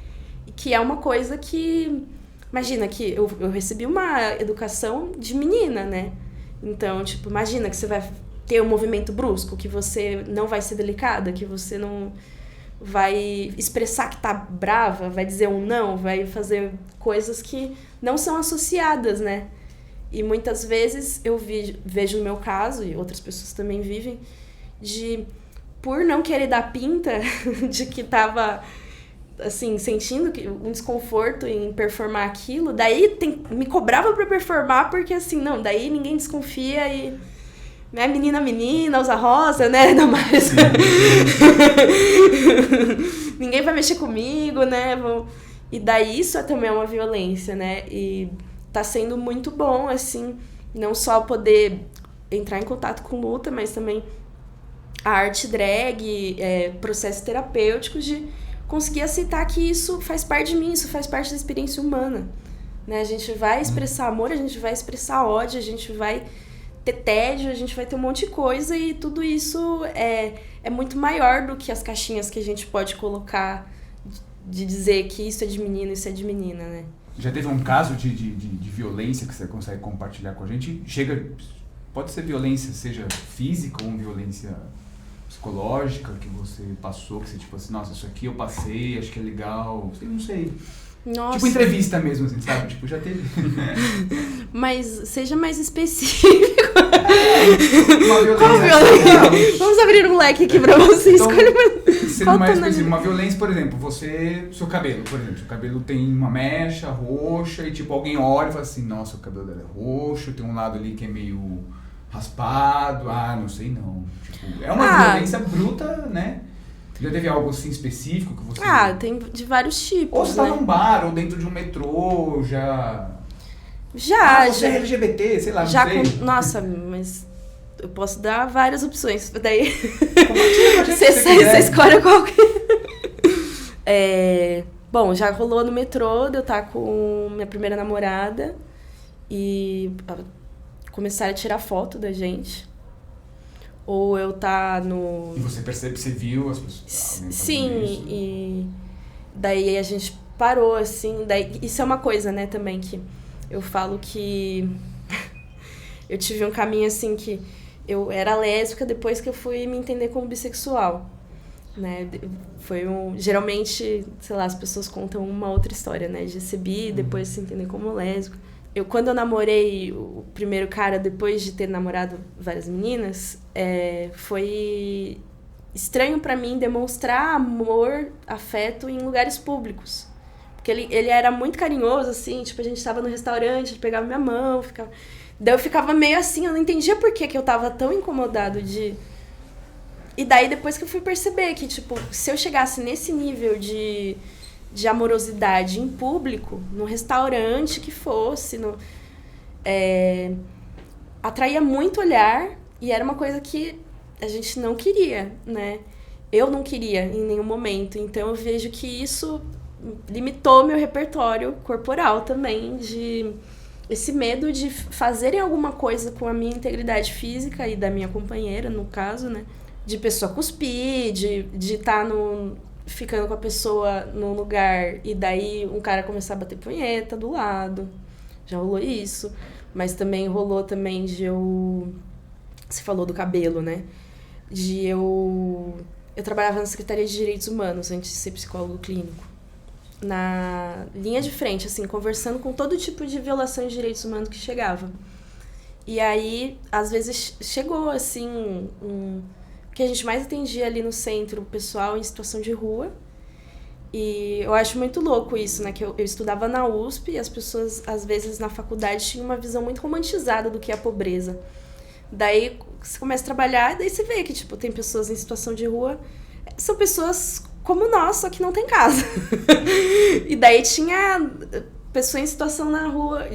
e que é uma coisa que... Imagina que eu recebi uma educação de menina, né? Então, tipo, imagina que você vai ter um movimento brusco, que você não vai ser delicada, que você não... vai expressar que tá brava, vai dizer um não, vai fazer coisas que não são associadas, né? E muitas vezes eu vejo no meu caso, e outras pessoas também vivem, por não querer dar pinta de que tava, assim, sentindo um desconforto em performar aquilo, daí me cobrava pra performar, porque assim, não, daí ninguém desconfia e... né, menina, usa rosa, né? Não mais. Ninguém vai mexer comigo, né? E daí isso também é uma violência, né? E tá sendo muito bom, assim, não só poder entrar em contato com luta, mas também a arte drag, processos terapêuticos de conseguir aceitar que isso faz parte de mim, isso faz parte da experiência humana, né? A gente vai expressar amor, a gente vai expressar ódio, a gente vai ter tédio, a gente vai ter um monte de coisa, e tudo isso é muito maior do que as caixinhas que a gente pode colocar de dizer que isso é de menino, isso é de menina, né? Já teve um caso de violência que você consegue compartilhar com a gente? Chega pode ser violência, seja física ou violência psicológica que você passou, que você tipo assim, nossa, isso aqui eu passei, acho que é legal, não sei. Nossa. Tipo entrevista mesmo, assim, sabe? Tipo, já teve. Mas seja mais específico. Uma violência. Vamos abrir um leque aqui pra você escolher. Sendo mais específico, uma violência, por exemplo, seu cabelo, por exemplo, seu cabelo tem uma mecha roxa e tipo, alguém olha e fala assim, nossa, o cabelo dela é roxo, tem um lado ali que é meio raspado, não sei não. Tipo, é uma violência bruta, né? Já teve algo assim específico que você... tem de vários tipos, ou você tá num bar, ou dentro de um metrô, já... Você é LGBT, sei lá, não sei. Nossa, mas eu posso dar várias opções. Daí você escolhe qual que... Bom, já rolou no metrô de eu estar com minha primeira namorada e começaram a tirar foto da gente. Ou eu tá no... E você percebe, você viu as pessoas... Sim, e daí a gente parou, assim... Daí, isso é uma coisa, né, também, que eu falo que... eu tive um caminho, assim, que eu era lésbica depois que eu fui me entender como bissexual, né? Foi geralmente, sei lá, as pessoas contam uma outra história, né? De ser bi, depois se entender como lésbica. Quando eu namorei o primeiro cara, depois de ter namorado várias meninas, foi estranho pra mim demonstrar amor, afeto em lugares públicos. Porque ele era muito carinhoso, assim, tipo, a gente tava no restaurante, ele pegava minha mão, ficava... Daí eu ficava meio assim, eu não entendia por que eu tava tão incomodado de... E daí depois que eu fui perceber que, tipo, se eu chegasse nesse nível de amorosidade em público, no restaurante que fosse, atraía muito olhar e era uma coisa que a gente não queria, né? Eu não queria em nenhum momento, então eu vejo que isso limitou meu repertório corporal também, de esse medo de fazerem alguma coisa com a minha integridade física e da minha companheira, no caso, né? De pessoa cuspir, de estar ficando com a pessoa num lugar e daí um cara começar a bater punheta do lado. Já rolou isso. Mas também rolou também de eu... Você falou do cabelo, né? Eu trabalhava na Secretaria de Direitos Humanos antes de ser psicólogo clínico. Na linha de frente, assim, conversando com todo tipo de violação de direitos humanos que chegava. E aí, às vezes, chegou, assim, que a gente mais atendia ali no centro, o pessoal em situação de rua. E eu acho muito louco isso, né? Que eu estudava na USP e as pessoas, às vezes, na faculdade, tinham uma visão muito romantizada do que é a pobreza. Daí, você começa a trabalhar e daí você vê que, tipo, tem pessoas em situação de rua, são pessoas como nós, só que não tem casa. E daí tinha pessoa em situação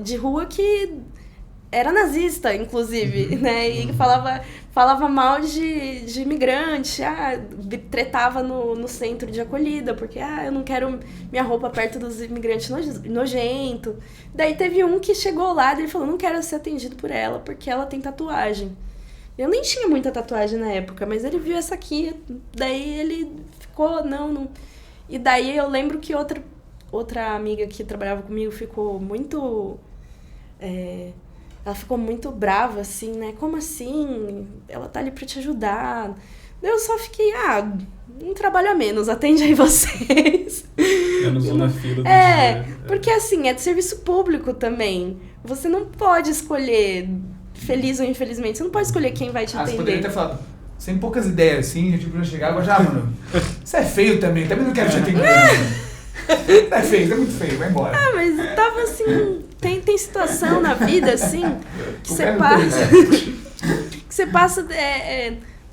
de rua que era nazista, inclusive, né? E falava mal de imigrante, tretava no centro de acolhida, porque eu não quero minha roupa perto dos imigrantes nojento. Daí teve um que chegou lá e ele falou, não quero ser atendido por ela, porque ela tem tatuagem. Eu nem tinha muita tatuagem na época, mas ele viu essa aqui, daí ele ficou, não... E daí eu lembro que outra amiga que trabalhava comigo ficou muito... Ela ficou muito brava, assim, né? Como assim? Ela tá ali pra te ajudar. Eu só fiquei, um trabalho a menos, atende aí vocês. Menos uma fila do dia. Porque assim, é de serviço público também. Você não pode escolher, feliz ou infelizmente, você não pode escolher quem vai te atender. Você poderia ter falado, sem poucas ideias, assim, tipo, já chegava, mano, você é feio também não quero te atender. É feio, é muito feio, vai embora. Mas tava assim, tem situação na vida, assim, que você passa... que você passa...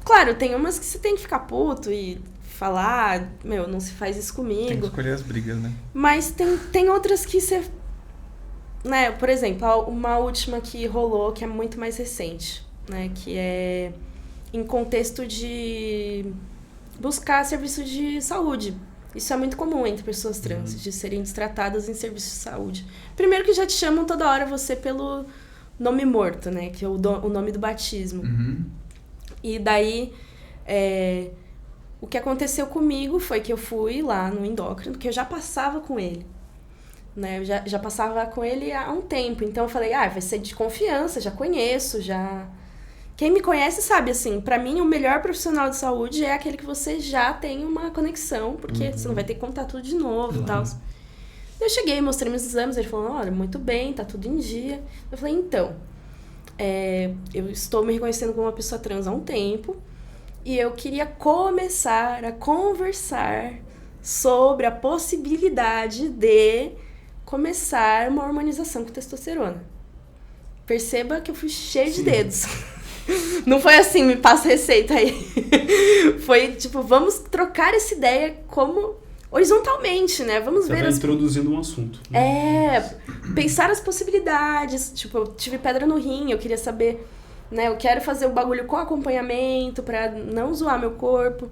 Claro, tem umas que você tem que ficar puto e falar, não se faz isso comigo. Tem que escolher as brigas, né? Mas tem outras que você... Né, por exemplo, uma última que rolou, que é muito mais recente, né? Que é em contexto de buscar serviço de saúde. Isso é muito comum entre pessoas trans, de serem destratadas em serviço de saúde. Primeiro que já te chamam toda hora você pelo nome morto, né? Que é o nome do batismo. E daí, o que aconteceu comigo foi que eu fui lá no endócrino, porque eu já passava com ele. Né? Eu já passava com ele há um tempo. Então eu falei, vai ser de confiança, já conheço, já Quem me conhece sabe, assim, pra mim o melhor profissional de saúde é aquele que você já tem uma conexão, porque você não vai ter que contar tudo de novo e tal. Eu cheguei, mostrei meus exames, ele falou, olha, muito bem, tá tudo em dia. Eu falei, então, eu estou me reconhecendo como uma pessoa trans há um tempo e eu queria começar a conversar sobre a possibilidade de começar uma hormonização com testosterona. Perceba que eu fui cheio de dedos. Não foi assim, me passa receita aí. Foi tipo, vamos trocar essa ideia como horizontalmente, né? Vamos ver. Introduzindo um assunto. Né? Pensar as possibilidades. Tipo, eu tive pedra no rim, eu queria saber, né? Eu quero fazer o bagulho com acompanhamento pra não zoar meu corpo.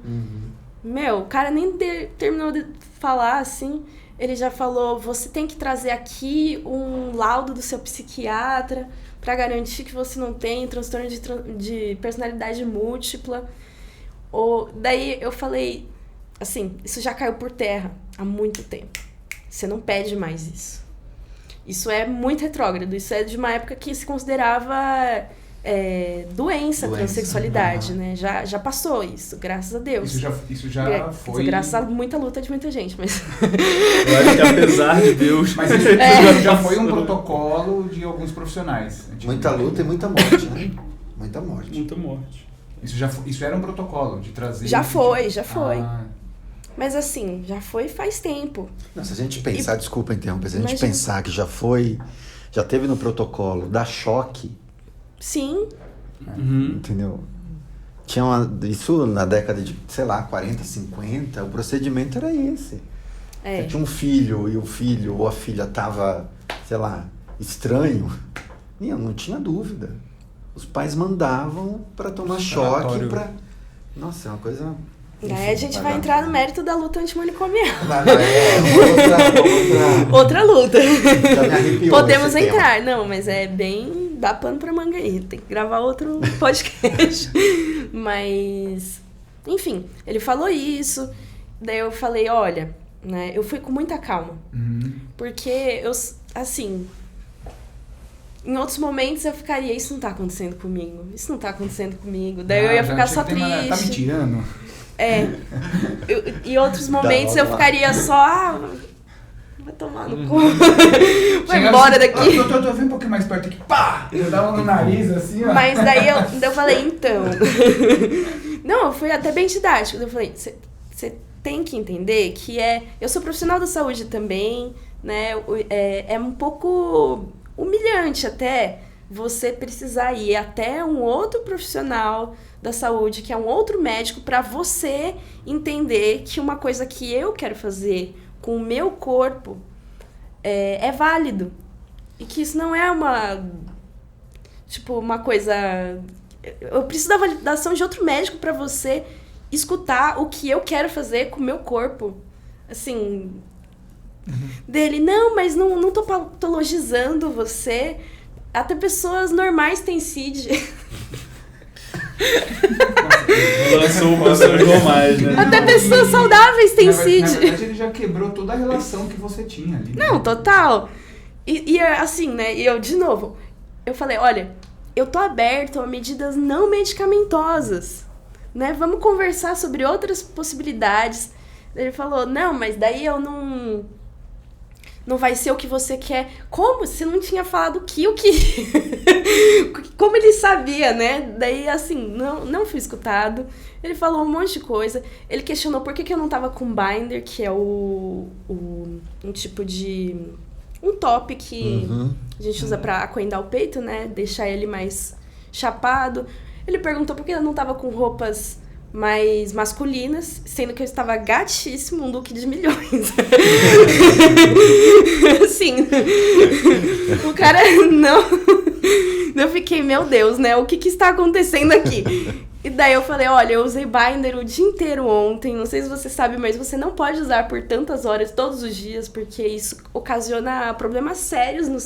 Meu, o cara nem terminou de falar assim. Ele já falou, você tem que trazer aqui um laudo do seu psiquiatra para garantir que você não tem transtorno de personalidade múltipla. Daí eu falei, assim, isso já caiu por terra há muito tempo. Você não pede mais isso. Isso é muito retrógrado. Isso é de uma época que se considerava doença, transexualidade, né? Já passou isso, graças a Deus. Isso já foi... Graças a muita luta de muita gente, mas... Eu acho que apesar de Deus... Mas isso já foi um protocolo de alguns profissionais. Muita luta e muita morte, né? Muita morte. Muita morte. Isso era um protocolo de trazer... Já foi. Mas assim, já foi faz tempo. Não, se a gente pensar, desculpa interromper, se a gente pensar que já teve no protocolo da choque... Sim. Entendeu? Isso na década de, sei lá, 40, 50, o procedimento era esse. Você tinha um filho e o filho ou a filha tava, sei lá, estranho, não tinha dúvida. Os pais mandavam para tomar choque, Nossa, é uma coisa... Aí a gente vai entrar no mérito da luta antimanicomial. Outra luta. Já me arrepiou. Podemos entrar. Não, mas é bem... Dá pano pra manga aí. Tem que gravar outro podcast. Mas... Enfim, ele falou isso. Daí eu falei, olha... Né, eu fui com muita calma. Porque eu, assim... Em outros momentos eu ficaria, isso não tá acontecendo comigo. Daí eu ia ficar só triste. Tá me tirando? Em outros momentos eu ficaria só... vai tomar no cu. Vai embora daqui. Eu vim um pouquinho mais perto aqui. Pá! Eu dava no nariz assim, ó. Mas daí eu falei, então... Não, eu fui até bem didático. Eu falei, você tem que entender que eu sou profissional da saúde também, né? É um pouco humilhante até você precisar ir até um outro profissional da saúde, que é um outro médico, para você entender que uma coisa que eu quero fazer com o meu corpo é válido. E que isso não é uma coisa... Eu preciso da validação de outro médico para você escutar o que eu quero fazer com o meu corpo. Assim... Dele, não, mas não tô patologizando você. Até pessoas normais têm CID. Lançou pessoas normais, né? Até pessoas saudáveis têm CID. Na verdade, ele já quebrou toda a relação que você tinha ali. Não, total. E assim, né? E eu, de novo, eu falei, olha, eu tô aberto a medidas não medicamentosas, né? Vamos conversar sobre outras possibilidades. Ele falou, não, mas daí eu não vai ser o que você quer. Como? Você não tinha falado o que? Como ele sabia, né? Daí, assim, não fui escutado. Ele falou um monte de coisa. Ele questionou por que eu não tava com binder, que é um tipo de... um top que a gente usa pra acoendar o peito, né? Deixar ele mais chapado. Ele perguntou por que eu não tava com roupas mais masculinas, sendo que eu estava gatíssimo, um look de milhões. Assim, o cara não... Eu fiquei, meu Deus, né? O que está acontecendo aqui? E daí eu falei, olha, eu usei binder o dia inteiro ontem, não sei se você sabe, mas você não pode usar por tantas horas todos os dias, porque isso ocasiona problemas sérios nas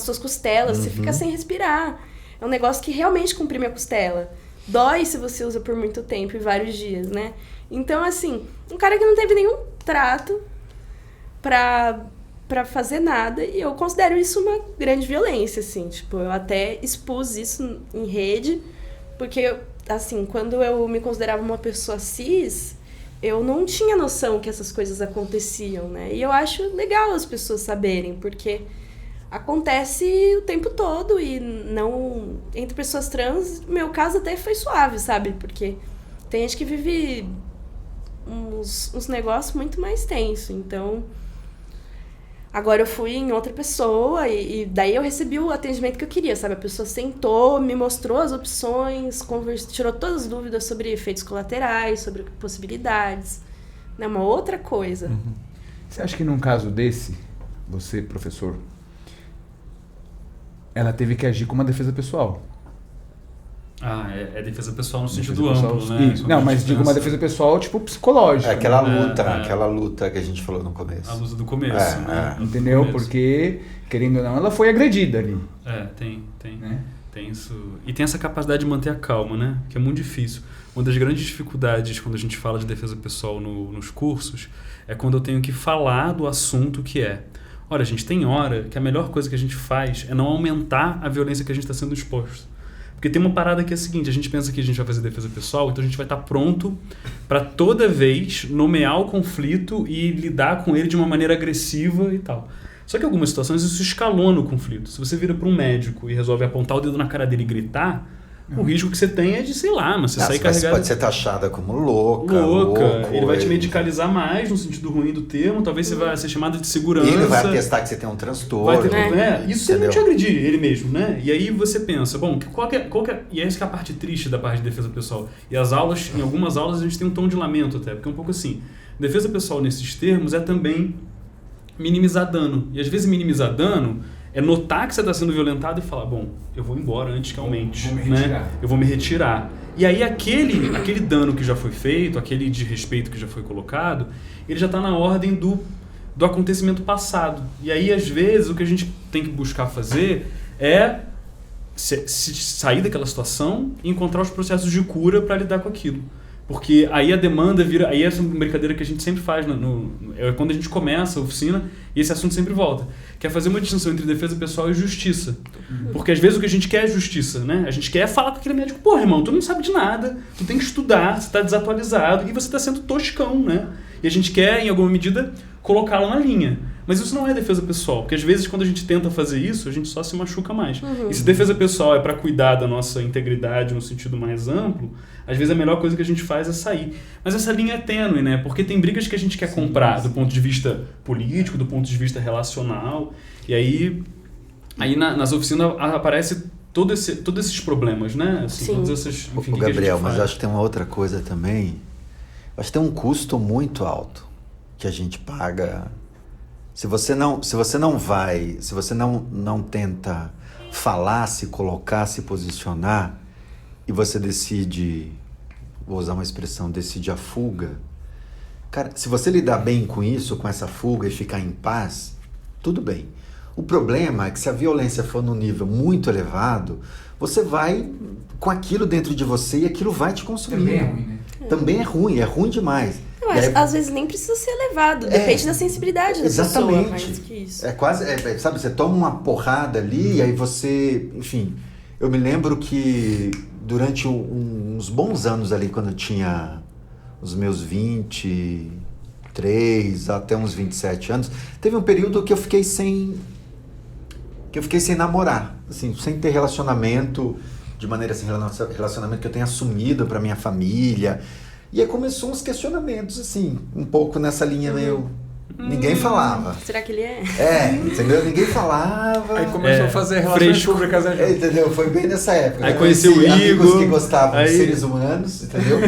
suas costelas, você fica sem respirar. É um negócio que realmente comprime a costela. Dói se você usa por muito tempo e vários dias, né? Então, assim, um cara que não teve nenhum trato pra pra fazer nada, e eu considero isso uma grande violência, assim, tipo, eu até expus isso em rede, porque, assim, quando eu me considerava uma pessoa cis, eu não tinha noção que essas coisas aconteciam, né, e eu acho legal as pessoas saberem, porque acontece o tempo todo, e não, entre pessoas trans, meu caso até foi suave, sabe, porque tem gente que vive uns negócios muito mais tensos, então... Agora eu fui em outra pessoa e daí eu recebi o atendimento que eu queria, sabe? A pessoa sentou, me mostrou as opções, tirou todas as dúvidas sobre efeitos colaterais, sobre possibilidades, né? Uma outra coisa. Uhum. Você acha que num caso desse, você, professor, ela teve que agir como uma defesa pessoal? É defesa pessoal no sentido amplo, né? Isso. Não, mas digo uma defesa pessoal, tipo, psicológica. Aquela luta que a gente falou no começo. A luta do começo, né? Entendeu? Começo. Porque, querendo ou não, ela foi agredida ali. Tem. Né? Tem isso. E tem essa capacidade de manter a calma, né? Que é muito difícil. Uma das grandes dificuldades quando a gente fala de defesa pessoal nos cursos é quando eu tenho que falar do assunto que é. Olha, gente, tem hora que a melhor coisa que a gente faz é não aumentar a violência que a gente está sendo exposto. Porque tem uma parada que é a seguinte, a gente pensa que a gente vai fazer defesa pessoal, então a gente vai estar pronto para toda vez nomear o conflito e lidar com ele de uma maneira agressiva e tal. Só que em algumas situações isso escalona o conflito. Se você vira para um médico e resolve apontar o dedo na cara dele e gritar, o risco que você tem é de, sei lá, mas você sair carregado... Você pode ser taxada como louca. Ele vai te medicalizar mais, no sentido ruim do termo, talvez você vai ser chamada de segurança. E ele vai atestar que você tem um transtorno. Isso sem não te agredir, ele mesmo, né? E aí você pensa, bom, e essa que é a parte triste da parte de defesa pessoal. E as aulas, em algumas aulas a gente tem um tom de lamento até, porque é um pouco assim, defesa pessoal nesses termos é também minimizar dano. E às vezes minimizar dano... é notar que você está sendo violentado e falar, bom, eu vou embora antes que aumente, né? Eu vou me retirar. E aí aquele dano que já foi feito, aquele desrespeito que já foi colocado, ele já está na ordem do acontecimento passado. E aí, às vezes, o que a gente tem que buscar fazer é sair daquela situação e encontrar os processos de cura para lidar com aquilo. Porque aí a demanda vira... Aí essa brincadeira que a gente sempre faz é quando a gente começa a oficina e esse assunto sempre volta. Que é fazer uma distinção entre defesa pessoal e justiça. Porque às vezes o que a gente quer é justiça, né? A gente quer falar com aquele médico, porra, irmão, tu não sabe de nada, tu tem que estudar, você tá desatualizado e você tá sendo toscão, né? E a gente quer, em alguma medida, colocá-lo na linha. Mas isso não é defesa pessoal, porque às vezes quando a gente tenta fazer isso, a gente só se machuca mais. E se defesa pessoal é para cuidar da nossa integridade no sentido mais amplo, às vezes a melhor coisa que a gente faz é sair. Mas essa linha é tênue, né? Porque tem brigas que a gente quer comprar do ponto de vista político, do ponto de vista relacional, e aí nas oficinas aparece todos esses problemas, né? Assim, todas essas, enfim, Gabriel, mas acho que tem uma outra coisa também. Acho que tem um custo muito alto que a gente paga. Se você não tenta falar, se colocar, se posicionar, e você decide, vou usar uma expressão, decide a fuga, cara, se você lidar bem com isso, com essa fuga e ficar em paz, tudo bem. O problema é que se a violência for num nível muito elevado, você vai com aquilo dentro de você e aquilo vai te consumir. Também é ruim, né? Também é ruim demais. Mas às vezes nem precisa ser elevado, depende da sensibilidade da pessoa, mais que isso. É quase, sabe, você toma uma porrada ali e aí você, enfim, eu me lembro que durante uns bons anos ali, quando eu tinha os meus 23 até uns 27 anos, teve um período que eu fiquei sem namorar, assim, sem ter relacionamento, de maneira assim, relacionamento que eu tenha assumido pra minha família. E aí começou uns questionamentos, assim, um pouco nessa linha meio... Ninguém falava. Será que ele é? Entendeu? Ninguém falava. Aí começou a fazer relações públicas. Entendeu? Foi bem nessa época. Aí conheci o Igor. Amigos que gostavam de seres humanos, entendeu?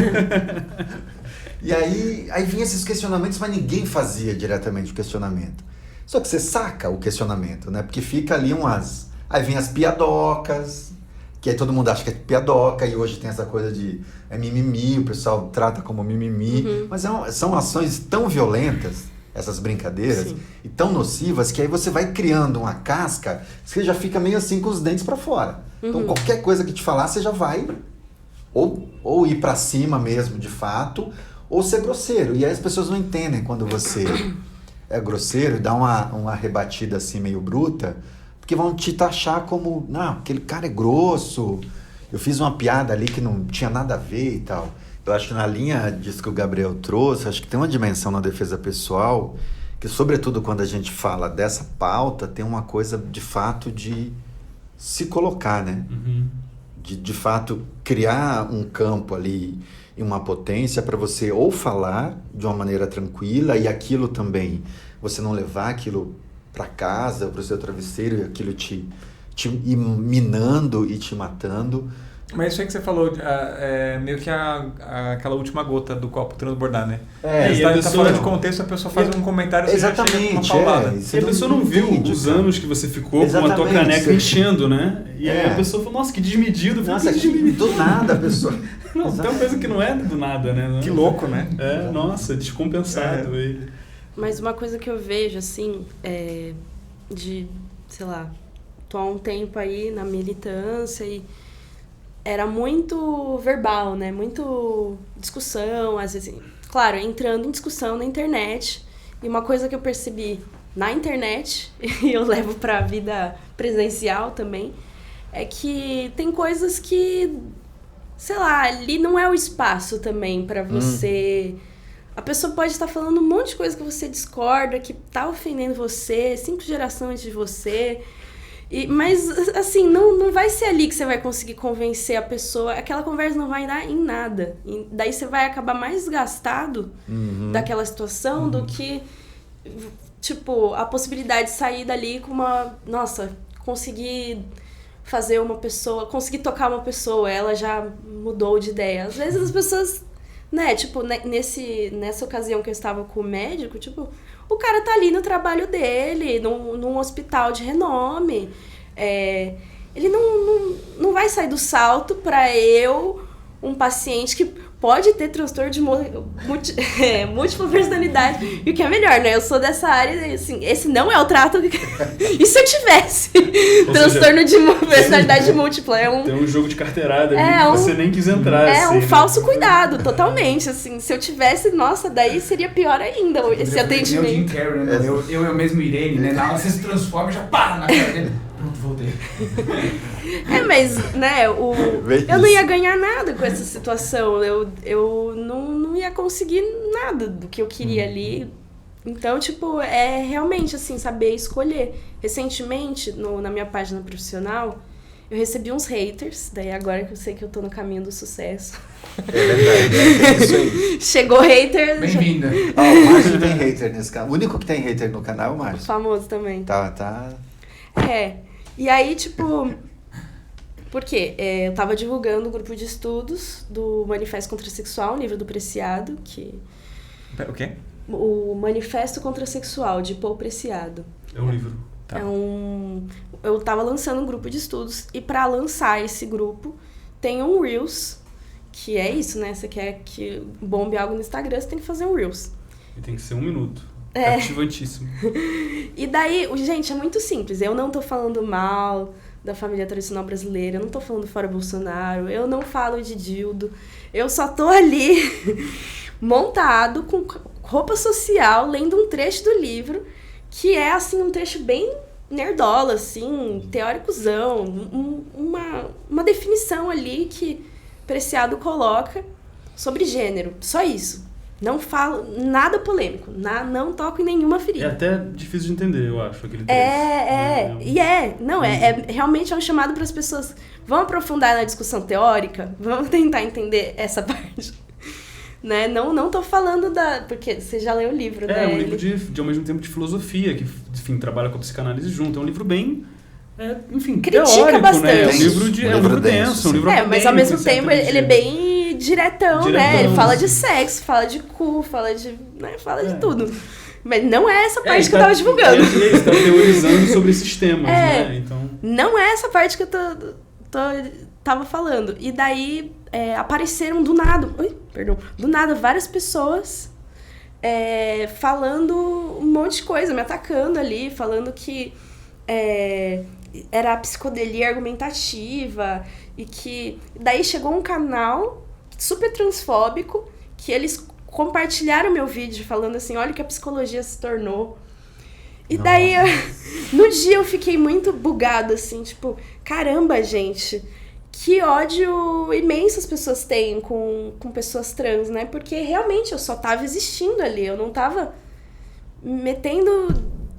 E aí vinha esses questionamentos, mas ninguém fazia diretamente o questionamento. Só que você saca o questionamento, né? Porque fica ali Aí vem as piadocas, que aí todo mundo acha que é piadoca, e hoje tem essa coisa de mimimi, o pessoal trata como mimimi. Mas são ações tão violentas, essas brincadeiras, sim, e tão nocivas, que aí você vai criando uma casca, você já fica meio assim com os dentes para fora. Então qualquer coisa que te falar, você já vai ou ir para cima mesmo, de fato, ou ser grosseiro. E aí as pessoas não entendem quando você grosseiro e dá uma rebatida assim meio bruta, porque vão te taxar como, não, aquele cara é grosso, eu fiz uma piada ali que não tinha nada a ver e tal. Eu acho que na linha disso que o Gabriel trouxe, acho que tem uma dimensão na defesa pessoal que, sobretudo quando a gente fala dessa pauta, tem uma coisa de fato de se colocar, né? Uhum. De fato criar um campo ali e uma potência para você ou falar de uma maneira tranquila e aquilo também, você não levar aquilo para casa, para o seu travesseiro e aquilo te ir minando e te matando. Mas isso aí que você falou, meio que aquela última gota do copo transbordar, né? E a pessoa, tá fora de contexto, a pessoa faz um comentário e você já chega com uma paulada. E a pessoa não viu os anos que você ficou com a tua caneca enchendo, né? E aí a pessoa falou, nossa, que desmedido. Nossa, do nada a pessoa... Não, tem uma coisa que não é do nada, né? Que louco, né? Nossa, descompensado ele. Mas uma coisa que eu vejo, assim, sei lá, tô há um tempo aí na militância e era muito verbal, né? Muito discussão, às vezes, claro, entrando em discussão na internet. E uma coisa que eu percebi na internet, e eu levo pra vida presencial também, é que tem coisas que, sei lá, ali não é o espaço também pra você... A pessoa pode estar falando um monte de coisa que você discorda, que tá ofendendo você, 5 gerações de você... Mas, assim, não vai ser ali que você vai conseguir convencer a pessoa. Aquela conversa não vai dar em nada. E daí você vai acabar mais desgastado daquela situação do que, tipo, a possibilidade de sair dali com uma... Nossa, conseguir fazer uma pessoa... Conseguir tocar uma pessoa, ela já mudou de ideia. Às vezes as pessoas, né, tipo, nessa ocasião que eu estava com o médico, tipo... O cara tá ali no trabalho dele, num hospital de renome. Ele não vai sair do salto pra eu, um paciente que pode ter transtorno de múltipla personalidade. E o que é melhor, né? Eu sou dessa área, assim, esse não é o trato. E se eu tivesse transtorno de personalidade múltipla? Tem um jogo de carteirada ali que você nem quis entrar. Assim, um falso cuidado, totalmente. Assim, se eu tivesse, nossa, daí seria pior ainda esse atendimento. Eu Jim Carrey, né? Eu mesmo Irene, né? Na hora você se transforma e já pá na cara dele. Pronto, voltei. Mas, né, eu não ia ganhar nada com essa situação. Eu não ia conseguir nada do que eu queria ali. Então, tipo, realmente, assim, saber escolher. Recentemente, na minha página profissional, eu recebi uns haters. Daí agora que eu sei que eu tô no caminho do sucesso. É verdade, isso aí. Chegou hater. Bem-vinda. O Márcio tem hater nesse canal. O único que tem hater no canal é o Márcio. Famoso também. Tá. E aí, tipo... Por quê? Eu tava divulgando o grupo de estudos do Manifesto Contrasexual, livro do Preciado, que... O quê? O Manifesto Contrasexual, de Paul Preciado. É um livro. Tá. Eu tava lançando um grupo de estudos, e pra lançar esse grupo, tem um Reels, que é isso, né? Você quer que bombe algo no Instagram, você tem que fazer um Reels. E tem que ser 1 minuto. Ativantíssimo. E daí, gente, é muito simples. Eu não tô falando mal da família tradicional brasileira, eu não tô falando fora Bolsonaro, eu não falo de dildo, eu só tô ali montado com roupa social, lendo um trecho do livro, que é, assim, um trecho bem nerdola, assim, teóricozão, uma definição ali que Preciado coloca sobre gênero, só isso. Não falo nada polêmico, não toco em nenhuma ferida. É até difícil de entender, eu acho, aquele trecho. Realmente é um chamado para as pessoas, vamos aprofundar na discussão teórica, vamos tentar entender essa parte. Né? Não tô falando porque você já leu o livro, né? É um livro de ao mesmo tempo de filosofia, que, enfim, trabalha com a psicanálise junto. É um livro bem... critica teórico, bastante. Né? É um livro denso, um livro acadêmico. Mas ao mesmo tempo ele é bem diretão, né? Ele fala de sexo, fala de cu, fala de tudo. Mas não é essa parte que eu tava divulgando. Ele está teorizando sobre esses temas, né? Então... Não é essa parte que eu tava falando. E daí apareceram do nada várias pessoas falando um monte de coisa, me atacando ali, falando que era a psicodelia argumentativa e que... Daí chegou um canal super transfóbico que eles compartilharam meu vídeo falando assim, olha o que a psicologia se tornou. E daí, no dia eu fiquei muito bugada, assim, tipo, caramba, gente, que ódio imenso as pessoas têm com pessoas trans, né? Porque realmente eu só tava existindo ali, eu não tava metendo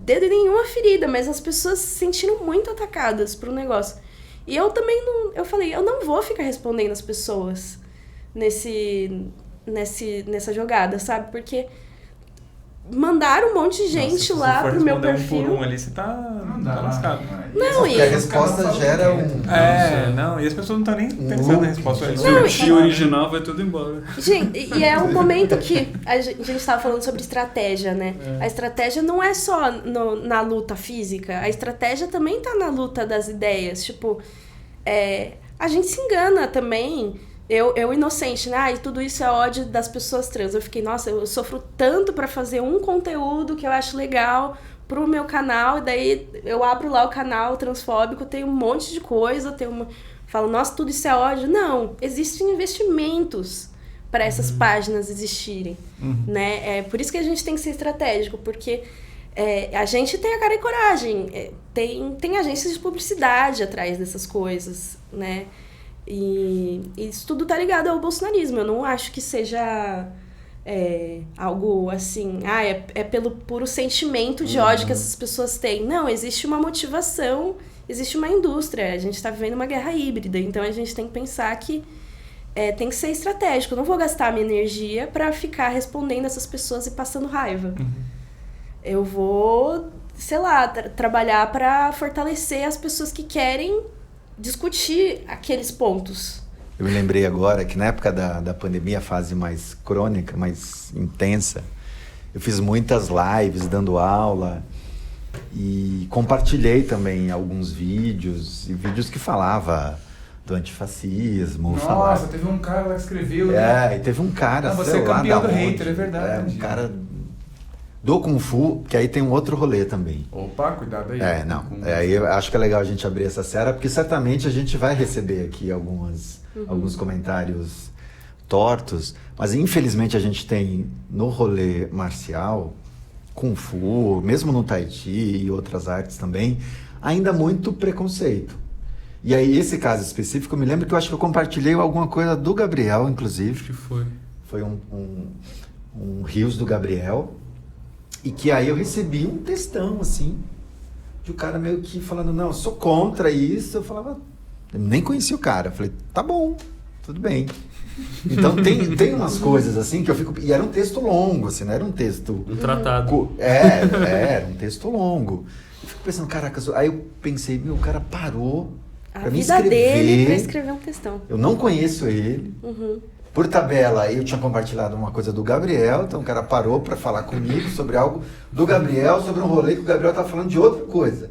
dedo em nenhuma ferida, mas as pessoas se sentiram muito atacadas pro negócio. E eu também eu falei, eu não vou ficar respondendo as pessoas nessa jogada, sabe? Porque mandaram um monte de gente lá pro meu perfil. Se for um por um ali, você tá lascado. Não, porque a resposta gera e as pessoas não estão nem pensando na resposta. O original vai tudo embora. Gente, e é um momento que a gente estava falando sobre estratégia, né? A estratégia não é só na luta física, a estratégia também tá na luta das ideias. Tipo, a gente se engana também. Eu inocente, né? E tudo isso é ódio das pessoas trans. Eu fiquei, nossa, eu sofro tanto pra fazer um conteúdo que eu acho legal pro meu canal, e daí eu abro lá o canal transfóbico, tem um monte de coisa, falo, nossa, tudo isso é ódio. Não, existem investimentos para essas páginas existirem, né? É por isso que a gente tem que ser estratégico, porque a gente tem a cara e coragem, tem agências de publicidade atrás dessas coisas, né? E isso tudo tá ligado ao bolsonarismo. Eu não acho que seja algo assim, é pelo puro sentimento de ódio que essas pessoas têm. Não, existe uma motivação, existe uma indústria. A gente tá vivendo uma guerra híbrida, então a gente tem que pensar que tem que ser estratégico. Eu não vou gastar a minha energia pra ficar respondendo essas pessoas e passando raiva. Eu vou, sei lá, trabalhar pra fortalecer as pessoas que querem discutir aqueles pontos. Eu me lembrei agora que na época da pandemia, a fase mais crônica, mais intensa, eu fiz muitas lives dando aula e compartilhei também alguns vídeos, e vídeos que falava do antifascismo. Nossa, teve um cara lá que escreveu. E teve um cara, você é campeão do hater, é verdade. Um cara do Kung Fu, que aí tem um outro rolê também. Opa, cuidado aí. Aí eu acho que é legal a gente abrir essa seara, porque certamente a gente vai receber aqui alguns comentários tortos, mas infelizmente a gente tem no rolê marcial, Kung Fu, mesmo no Tai Chi e outras artes também, ainda muito preconceito. E aí esse caso específico, eu me lembro que eu acho que eu compartilhei alguma coisa do Gabriel, inclusive. Que foi? Foi um Rios do Gabriel. E que aí eu recebi um textão, assim, de o cara meio que falando, não, eu sou contra isso. Eu falava, eu nem conhecia o cara. Eu falei, tá bom, tudo bem. Então tem umas coisas assim que eu fico... E era um texto longo, assim, não era um texto... Um tratado. Era um texto longo. Eu fico pensando, caraca, aí eu pensei, o cara parou pra me escrever. A vida dele pra escrever um textão. Eu não conheço ele. Por tabela, eu tinha compartilhado uma coisa do Gabriel, então o cara parou para falar comigo sobre algo do Gabriel, sobre um rolê que o Gabriel tá falando de outra coisa.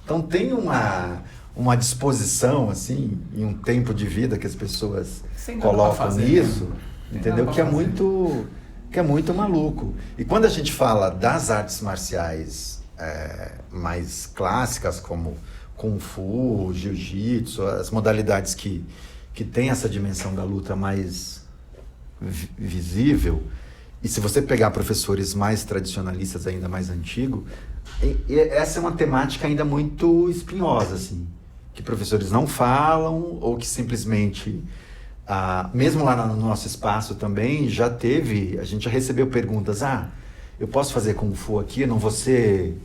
Então tem uma disposição, assim, em um tempo de vida que as pessoas colocam nisso, entendeu? Que é muito maluco. E quando a gente fala das artes marciais mais clássicas, como Kung Fu, Jiu-Jitsu, as modalidades que tem essa dimensão da luta mais visível, e se você pegar professores mais tradicionalistas, ainda mais antigos, essa é uma temática ainda muito espinhosa, assim, que professores não falam, ou que simplesmente, mesmo lá no nosso espaço também, a gente já recebeu perguntas, eu posso fazer Kung Fu aqui, eu não vou ser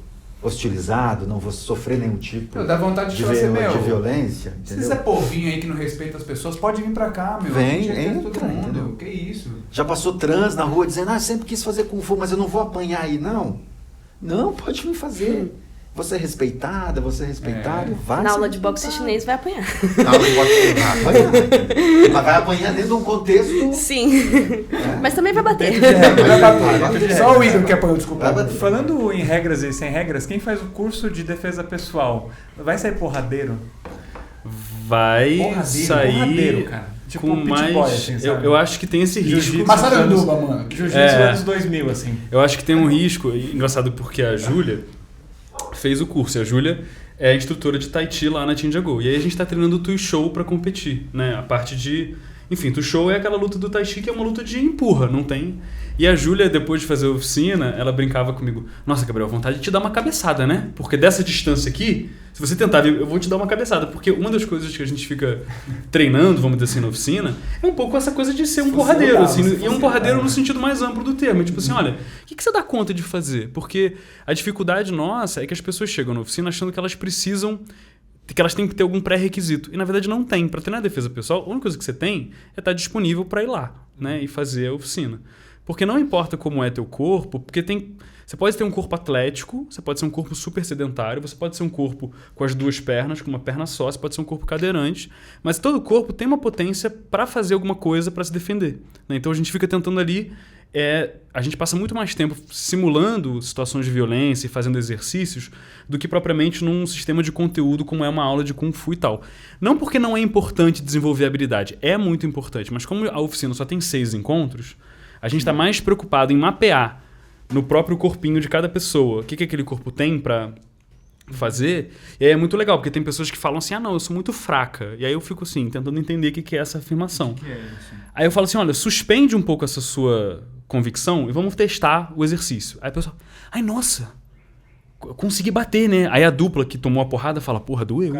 hostilizado, não vou sofrer nenhum tipo dá vontade de violência. Se você é povinho aí que não respeita as pessoas, pode vir pra cá, meu. Entra, todo mundo. Que isso? Já passou trans na rua dizendo, sempre quis fazer Kung Fu, mas eu não vou apanhar aí. Não, pode vir fazer. Você é respeitada, vai. Na aula de boxe chinês vai apanhar. Na aula de boxe vai apanhar. Mas vai apanhar dentro de um contexto... Sim. Mas também vai bater. Vai bater. Só o Igor que apanhou, desculpa. Falando em regras e sem regras, quem faz o curso de defesa pessoal, vai sair porradeiro? Vai sair porradeiro, cara. Tipo com mais... Boy, assim, eu acho que tem esse risco. Massaranduba, mano. Jiu-jitsu anos 2000, assim. Eu acho que tem um risco, engraçado porque a Júlia fez o curso. A Júlia é instrutora de Tai Chi lá na Tinjago. E aí a gente tá treinando o Tui Show pra competir, né? A parte de Enfim, o show é aquela luta do Tai Chi que é uma luta de empurra, não tem... E a Júlia, depois de fazer a oficina, ela brincava comigo. Nossa, Gabriel, vontade de te dar uma cabeçada, né? Porque dessa distância aqui, se você tentar, eu vou te dar uma cabeçada. Porque uma das coisas que a gente fica treinando, vamos dizer assim, na oficina, é um pouco essa coisa de ser um porradeiro. Assim, e um porradeiro no sentido mais amplo do termo. Tipo assim, olha, o que você dá conta de fazer? Porque a dificuldade nossa é que as pessoas chegam na oficina achando que elas precisam... que elas têm que ter algum pré-requisito. E na verdade não tem. Para treinar a defesa pessoal, a única coisa que você tem é estar disponível para ir lá, né? E fazer a oficina. Porque não importa como é teu corpo, porque você pode ter um corpo atlético, você pode ser um corpo super sedentário, você pode ser um corpo com as 2 pernas, com uma perna só, você pode ser um corpo cadeirante, mas todo corpo tem uma potência para fazer alguma coisa para se defender, né? Então a gente fica tentando ali, a gente passa muito mais tempo simulando situações de violência e fazendo exercícios do que propriamente num sistema de conteúdo como é uma aula de Kung Fu e tal. Não porque não é importante desenvolver habilidade, é muito importante, mas como a oficina só tem 6 encontros, a gente está mais preocupado em mapear no próprio corpinho de cada pessoa o que aquele corpo tem para fazer. E aí é muito legal, porque tem pessoas que falam assim, não, eu sou muito fraca. E aí eu fico assim, tentando entender o que é essa afirmação. O que é isso? Aí eu falo assim, olha, suspende um pouco essa sua convicção e vamos testar o exercício. Aí a pessoa, ai, nossa, eu consegui bater, né? Aí a dupla que tomou a porrada fala, porra, doeu.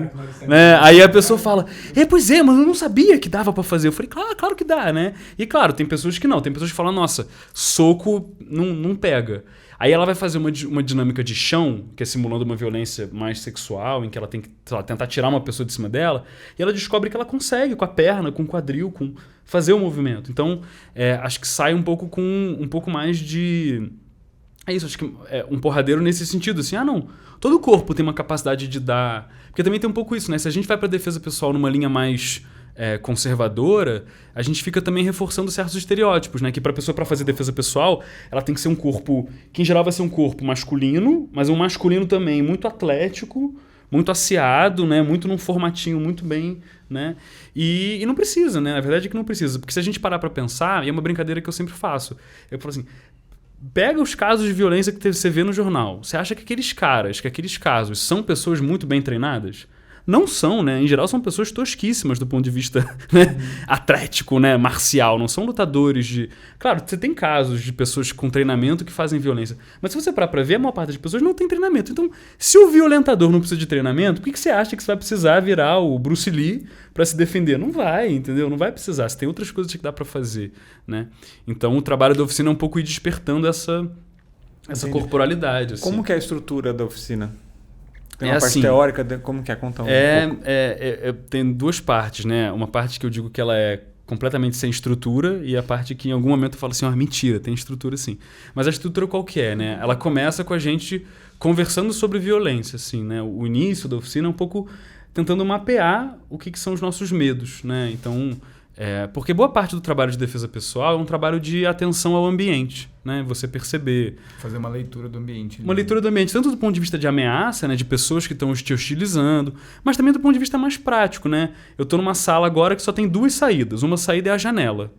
Né? Aí a pessoa fala, pois é, mas eu não sabia que dava pra fazer. Eu falei, claro que dá, né? E claro, tem pessoas que não. Tem pessoas que falam, nossa, soco não pega. Aí ela vai fazer uma dinâmica de chão, que é simulando uma violência mais sexual, em que ela tem que, sei lá, tentar tirar uma pessoa de cima dela, e ela descobre que ela consegue com a perna, com o quadril, com fazer o movimento. Então, acho que sai um pouco com um pouco mais de... É isso, acho que é um porradeiro nesse sentido, assim, não, todo corpo tem uma capacidade de dar... Porque também tem um pouco isso, né? Se a gente vai para defesa pessoal numa linha mais conservadora, a gente fica também reforçando certos estereótipos, né? Que para a pessoa, para fazer defesa pessoal, ela tem que ser um corpo, que em geral vai ser um corpo masculino, mas um masculino também muito atlético, muito aciado, né? Muito num formatinho muito bem, né? E não precisa, né? A verdade é que não precisa, porque se a gente parar para pensar, e é uma brincadeira que eu sempre faço, eu falo assim... Pega os casos de violência que você vê no jornal. Você acha que aqueles casos são pessoas muito bem treinadas? Não são, né? Em geral, são pessoas tosquíssimas do ponto de vista, né? Atlético, né? Marcial. Não são lutadores de... Claro, você tem casos de pessoas com treinamento que fazem violência. Mas se você parar pra ver, a maior parte das pessoas não tem treinamento. Então, se o violentador não precisa de treinamento, por que você acha que você vai precisar virar o Bruce Lee pra se defender? Não vai, entendeu? Não vai precisar. Você tem outras coisas que dá pra fazer, né? Então, o trabalho da oficina é um pouco ir despertando essa corporalidade. Assim. Como que é a estrutura da oficina? Tem uma parte assim, teórica, como que é? Conta um pouco. Tem 2 partes, né? Uma parte que eu digo que ela é completamente sem estrutura e a parte que em algum momento eu falo assim, mentira, tem estrutura sim. Mas a estrutura qual que é, né? Ela começa com a gente conversando sobre violência, assim, né? O início da oficina é um pouco tentando mapear o que são os nossos medos, né? Então... porque boa parte do trabalho de defesa pessoal é um trabalho de atenção ao ambiente, né? Você perceber... Fazer uma leitura do ambiente. Uma leitura do ambiente, tanto do ponto de vista de ameaça, né? De pessoas que estão te hostilizando, mas também do ponto de vista mais prático, né? Eu estou numa sala agora que só tem 2 saídas. Uma saída é a janela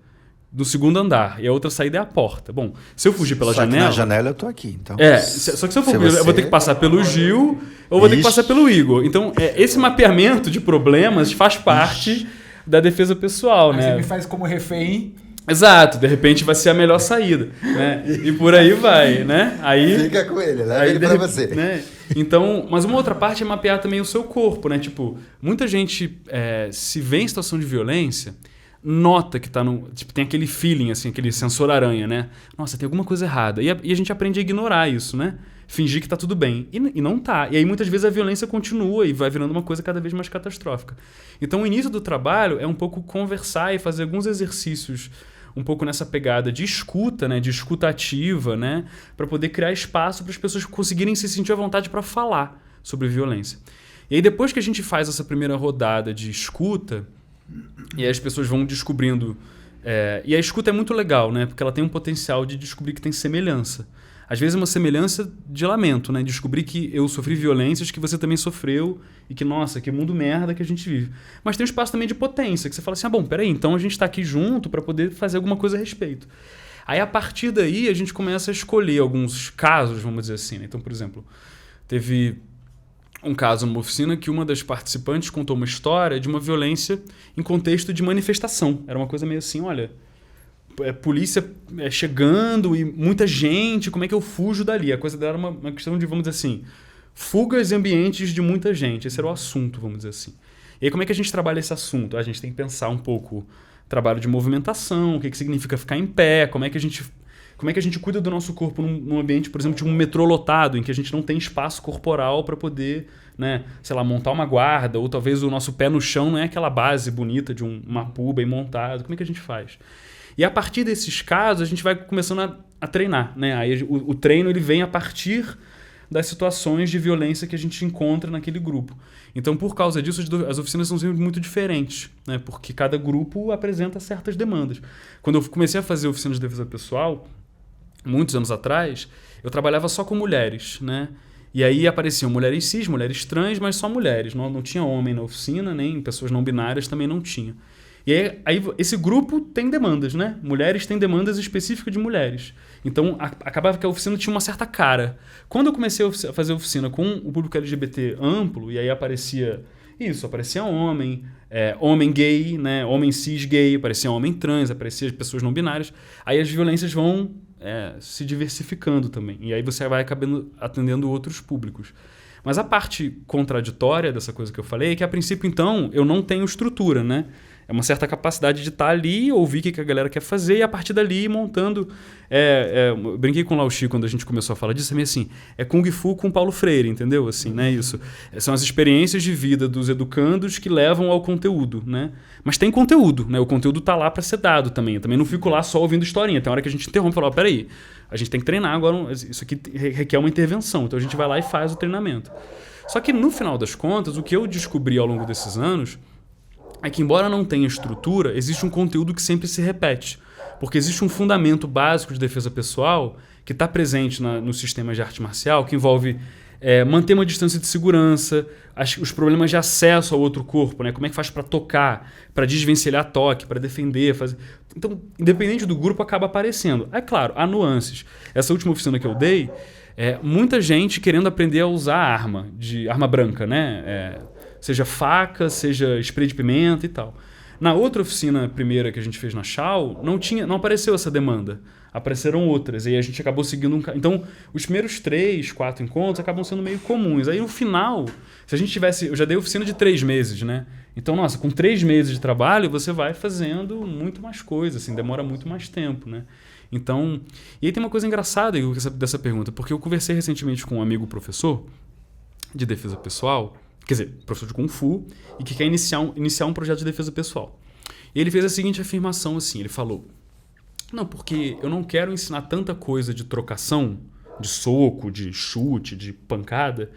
do 2º andar e a outra saída é a porta. Bom, se eu fugir pela janela... Na janela eu tô aqui, então... Só que se eu for eu vou ter que passar pelo Gil ou vou ter que passar pelo Igor. Então, esse mapeamento de problemas faz parte... da defesa pessoal, aí né? Você me faz como refém. Exato, de repente vai ser a melhor saída, né? E por aí vai, né? Aí fica com ele, leva ele pra você. Né? Então, mas uma outra parte é mapear também o seu corpo, né? Tipo, muita gente se vê em situação de violência, nota que tá no... Tipo, tem aquele feeling, assim, aquele sensor aranha, né? Nossa, tem alguma coisa errada. E a gente aprende a ignorar isso, né? Fingir que tá tudo bem. E não tá. E aí muitas vezes a violência continua e vai virando uma coisa cada vez mais catastrófica. Então o início do trabalho é um pouco conversar e fazer alguns exercícios um pouco nessa pegada de escuta, né? De escuta ativa, né? Para poder criar espaço para as pessoas conseguirem se sentir à vontade para falar sobre violência. E aí depois que a gente faz essa primeira rodada de escuta, e aí as pessoas vão descobrindo... e a escuta é muito legal, né? Porque ela tem um potencial de descobrir que tem semelhança. Às vezes é uma semelhança de lamento, né? Descobrir que eu sofri violências que você também sofreu e que, nossa, que mundo merda que a gente vive. Mas tem um espaço também de potência, que você fala assim, bom, peraí, então a gente está aqui junto para poder fazer alguma coisa a respeito. Aí, a partir daí, a gente começa a escolher alguns casos, vamos dizer assim, né? Então, por exemplo, teve um caso numa oficina que uma das participantes contou uma história de uma violência em contexto de manifestação. Era uma coisa meio assim, olha, polícia chegando e muita gente, como é que eu fujo dali? A coisa dela era uma questão de, vamos dizer assim, fugas em ambientes de muita gente. Esse era o assunto, vamos dizer assim. E aí como é que a gente trabalha esse assunto? A gente tem que pensar um pouco trabalho de movimentação, o que significa ficar em pé, como é que a gente cuida do nosso corpo num ambiente, por exemplo, de um metrô lotado, em que a gente não tem espaço corporal para poder, né, sei lá, montar uma guarda, ou talvez o nosso pé no chão não é aquela base bonita de uma pua bem montado. Como é que a gente faz? E a partir desses casos, a gente vai começando a treinar, né? Aí o treino ele vem a partir das situações de violência que a gente encontra naquele grupo. Então, por causa disso, as oficinas são sempre muito diferentes, né? Porque cada grupo apresenta certas demandas. Quando eu comecei a fazer oficinas de defesa pessoal, muitos anos atrás, eu trabalhava só com mulheres, né? E aí apareciam mulheres cis, mulheres trans, mas só mulheres. Não tinha homem na oficina, nem pessoas não binárias também não tinha. E aí esse grupo tem demandas, né? Mulheres têm demandas específicas de mulheres. Então, acabava que a oficina tinha uma certa cara. Quando eu comecei a fazer oficina com o público LGBT amplo, e aí aparecia homem, homem gay, né? Homem cis gay, aparecia homem trans, aparecia pessoas não binárias. Aí as violências vão se diversificando também. E aí você vai acabando atendendo outros públicos. Mas a parte contraditória dessa coisa que eu falei é que, a princípio, então, eu não tenho estrutura, né? É uma certa capacidade de estar ali, ouvir o que a galera quer fazer e, a partir dali, ir montando... eu brinquei com o Lao Chi quando a gente começou a falar disso, é meio assim, é Kung Fu com Paulo Freire, entendeu? Assim, né? Isso. São as experiências de vida dos educandos que levam ao conteúdo, né? Mas tem conteúdo, né? O conteúdo tá lá para ser dado também. Eu também não fico lá só ouvindo historinha. Tem hora que a gente interrompe e fala, peraí, a gente tem que treinar agora, isso aqui requer uma intervenção. Então a gente vai lá e faz o treinamento. Só que, no final das contas, o que eu descobri ao longo desses anos é que, embora não tenha estrutura, existe um conteúdo que sempre se repete. Porque existe um fundamento básico de defesa pessoal que está presente no sistema de arte marcial, que envolve manter uma distância de segurança, os problemas de acesso ao outro corpo, né? Como é que faz para tocar, para desvencilhar toque, para defender. Então, independente do grupo, acaba aparecendo. É claro, há nuances. Essa última oficina que eu dei, muita gente querendo aprender a usar arma branca, né? Seja faca, seja spray de pimenta e tal. Na outra oficina primeira que a gente fez na Chau, não apareceu essa demanda. Apareceram outras. E aí a gente acabou seguindo Então, os primeiros 3, 4 encontros acabam sendo meio comuns. Aí no final, se a gente tivesse... Eu já dei oficina de 3 meses, né? Então, nossa, com 3 meses de trabalho, você vai fazendo muito mais coisa, assim, demora muito mais tempo, né? Então... E aí tem uma coisa engraçada dessa pergunta, porque eu conversei recentemente com um amigo professor de defesa pessoal, quer dizer, professor de Kung Fu, e que quer iniciar um projeto de defesa pessoal. E ele fez a seguinte afirmação, assim, ele falou, não, porque eu não quero ensinar tanta coisa de trocação, de soco, de chute, de pancada,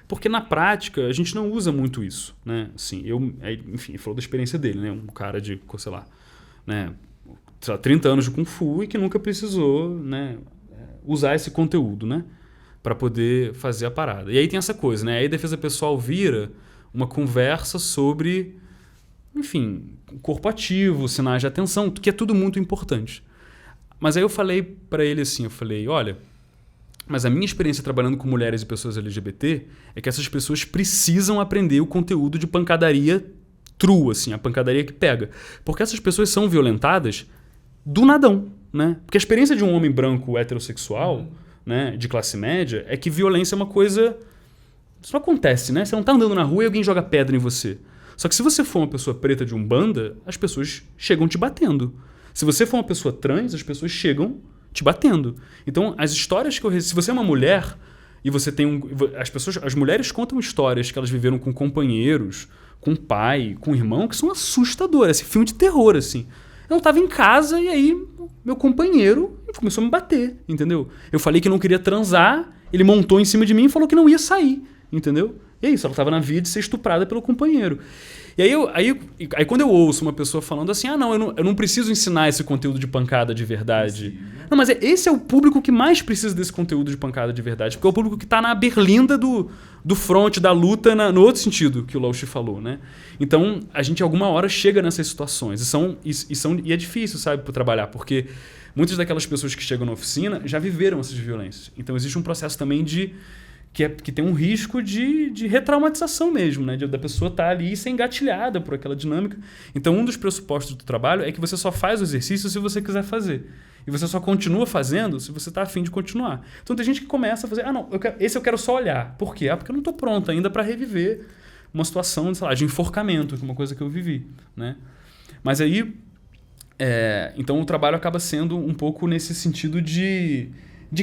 porque na prática a gente não usa muito isso, né? Assim, enfim, ele falou da experiência dele, né? Um cara de, sei lá, 30 anos de Kung Fu e que nunca precisou, né, usar esse conteúdo, né? Para poder fazer a parada. E aí tem essa coisa, né? Aí a defesa pessoal vira uma conversa sobre, enfim, corpo ativo, sinais de atenção, que é tudo muito importante. Mas aí eu falei para ele assim, olha, mas a minha experiência trabalhando com mulheres e pessoas LGBT é que essas pessoas precisam aprender o conteúdo de pancadaria true, assim, a pancadaria que pega. Porque essas pessoas são violentadas do nadão, né? Porque a experiência de um homem branco heterossexual... né, de classe média, é que violência é uma coisa... Isso não acontece, né? Você não tá andando na rua e alguém joga pedra em você. Só que se você for uma pessoa preta de Umbanda, as pessoas chegam te batendo. Se você for uma pessoa trans, as pessoas chegam te batendo. Então, as histórias que eu recebo... Se você é uma mulher e você tem as mulheres contam histórias que elas viveram com companheiros, com pai, com irmão, que são assustadoras. Esse filme de terror, assim. Eu estava em casa e aí meu companheiro começou a me bater, entendeu? Eu falei que não queria transar, ele montou em cima de mim e falou que não ia sair, entendeu? E é isso, ela estava na via de ser estuprada pelo companheiro. E aí quando eu ouço uma pessoa falando assim, eu não preciso ensinar esse conteúdo de pancada de verdade. Sim. Não, mas esse é o público que mais precisa desse conteúdo de pancada de verdade, porque é o público que está na berlinda do front, da luta, no outro sentido que o Lao Chi falou, né? Então, a gente alguma hora chega nessas situações. E é difícil, sabe, para trabalhar, porque muitas daquelas pessoas que chegam na oficina já viveram essas violências. Então, existe um processo também que tem um risco de retraumatização mesmo, né? Da pessoa estar ali e ser engatilhada por aquela dinâmica. Então, um dos pressupostos do trabalho é que você só faz o exercício se você quiser fazer. E você só continua fazendo se você está afim de continuar. Então, tem gente que começa a fazer... esse eu quero só olhar. Por quê? Porque eu não estou pronto ainda para reviver uma situação, sei lá, de enforcamento, que é uma coisa que eu vivi, né? Mas aí... então, o trabalho acaba sendo um pouco nesse sentido de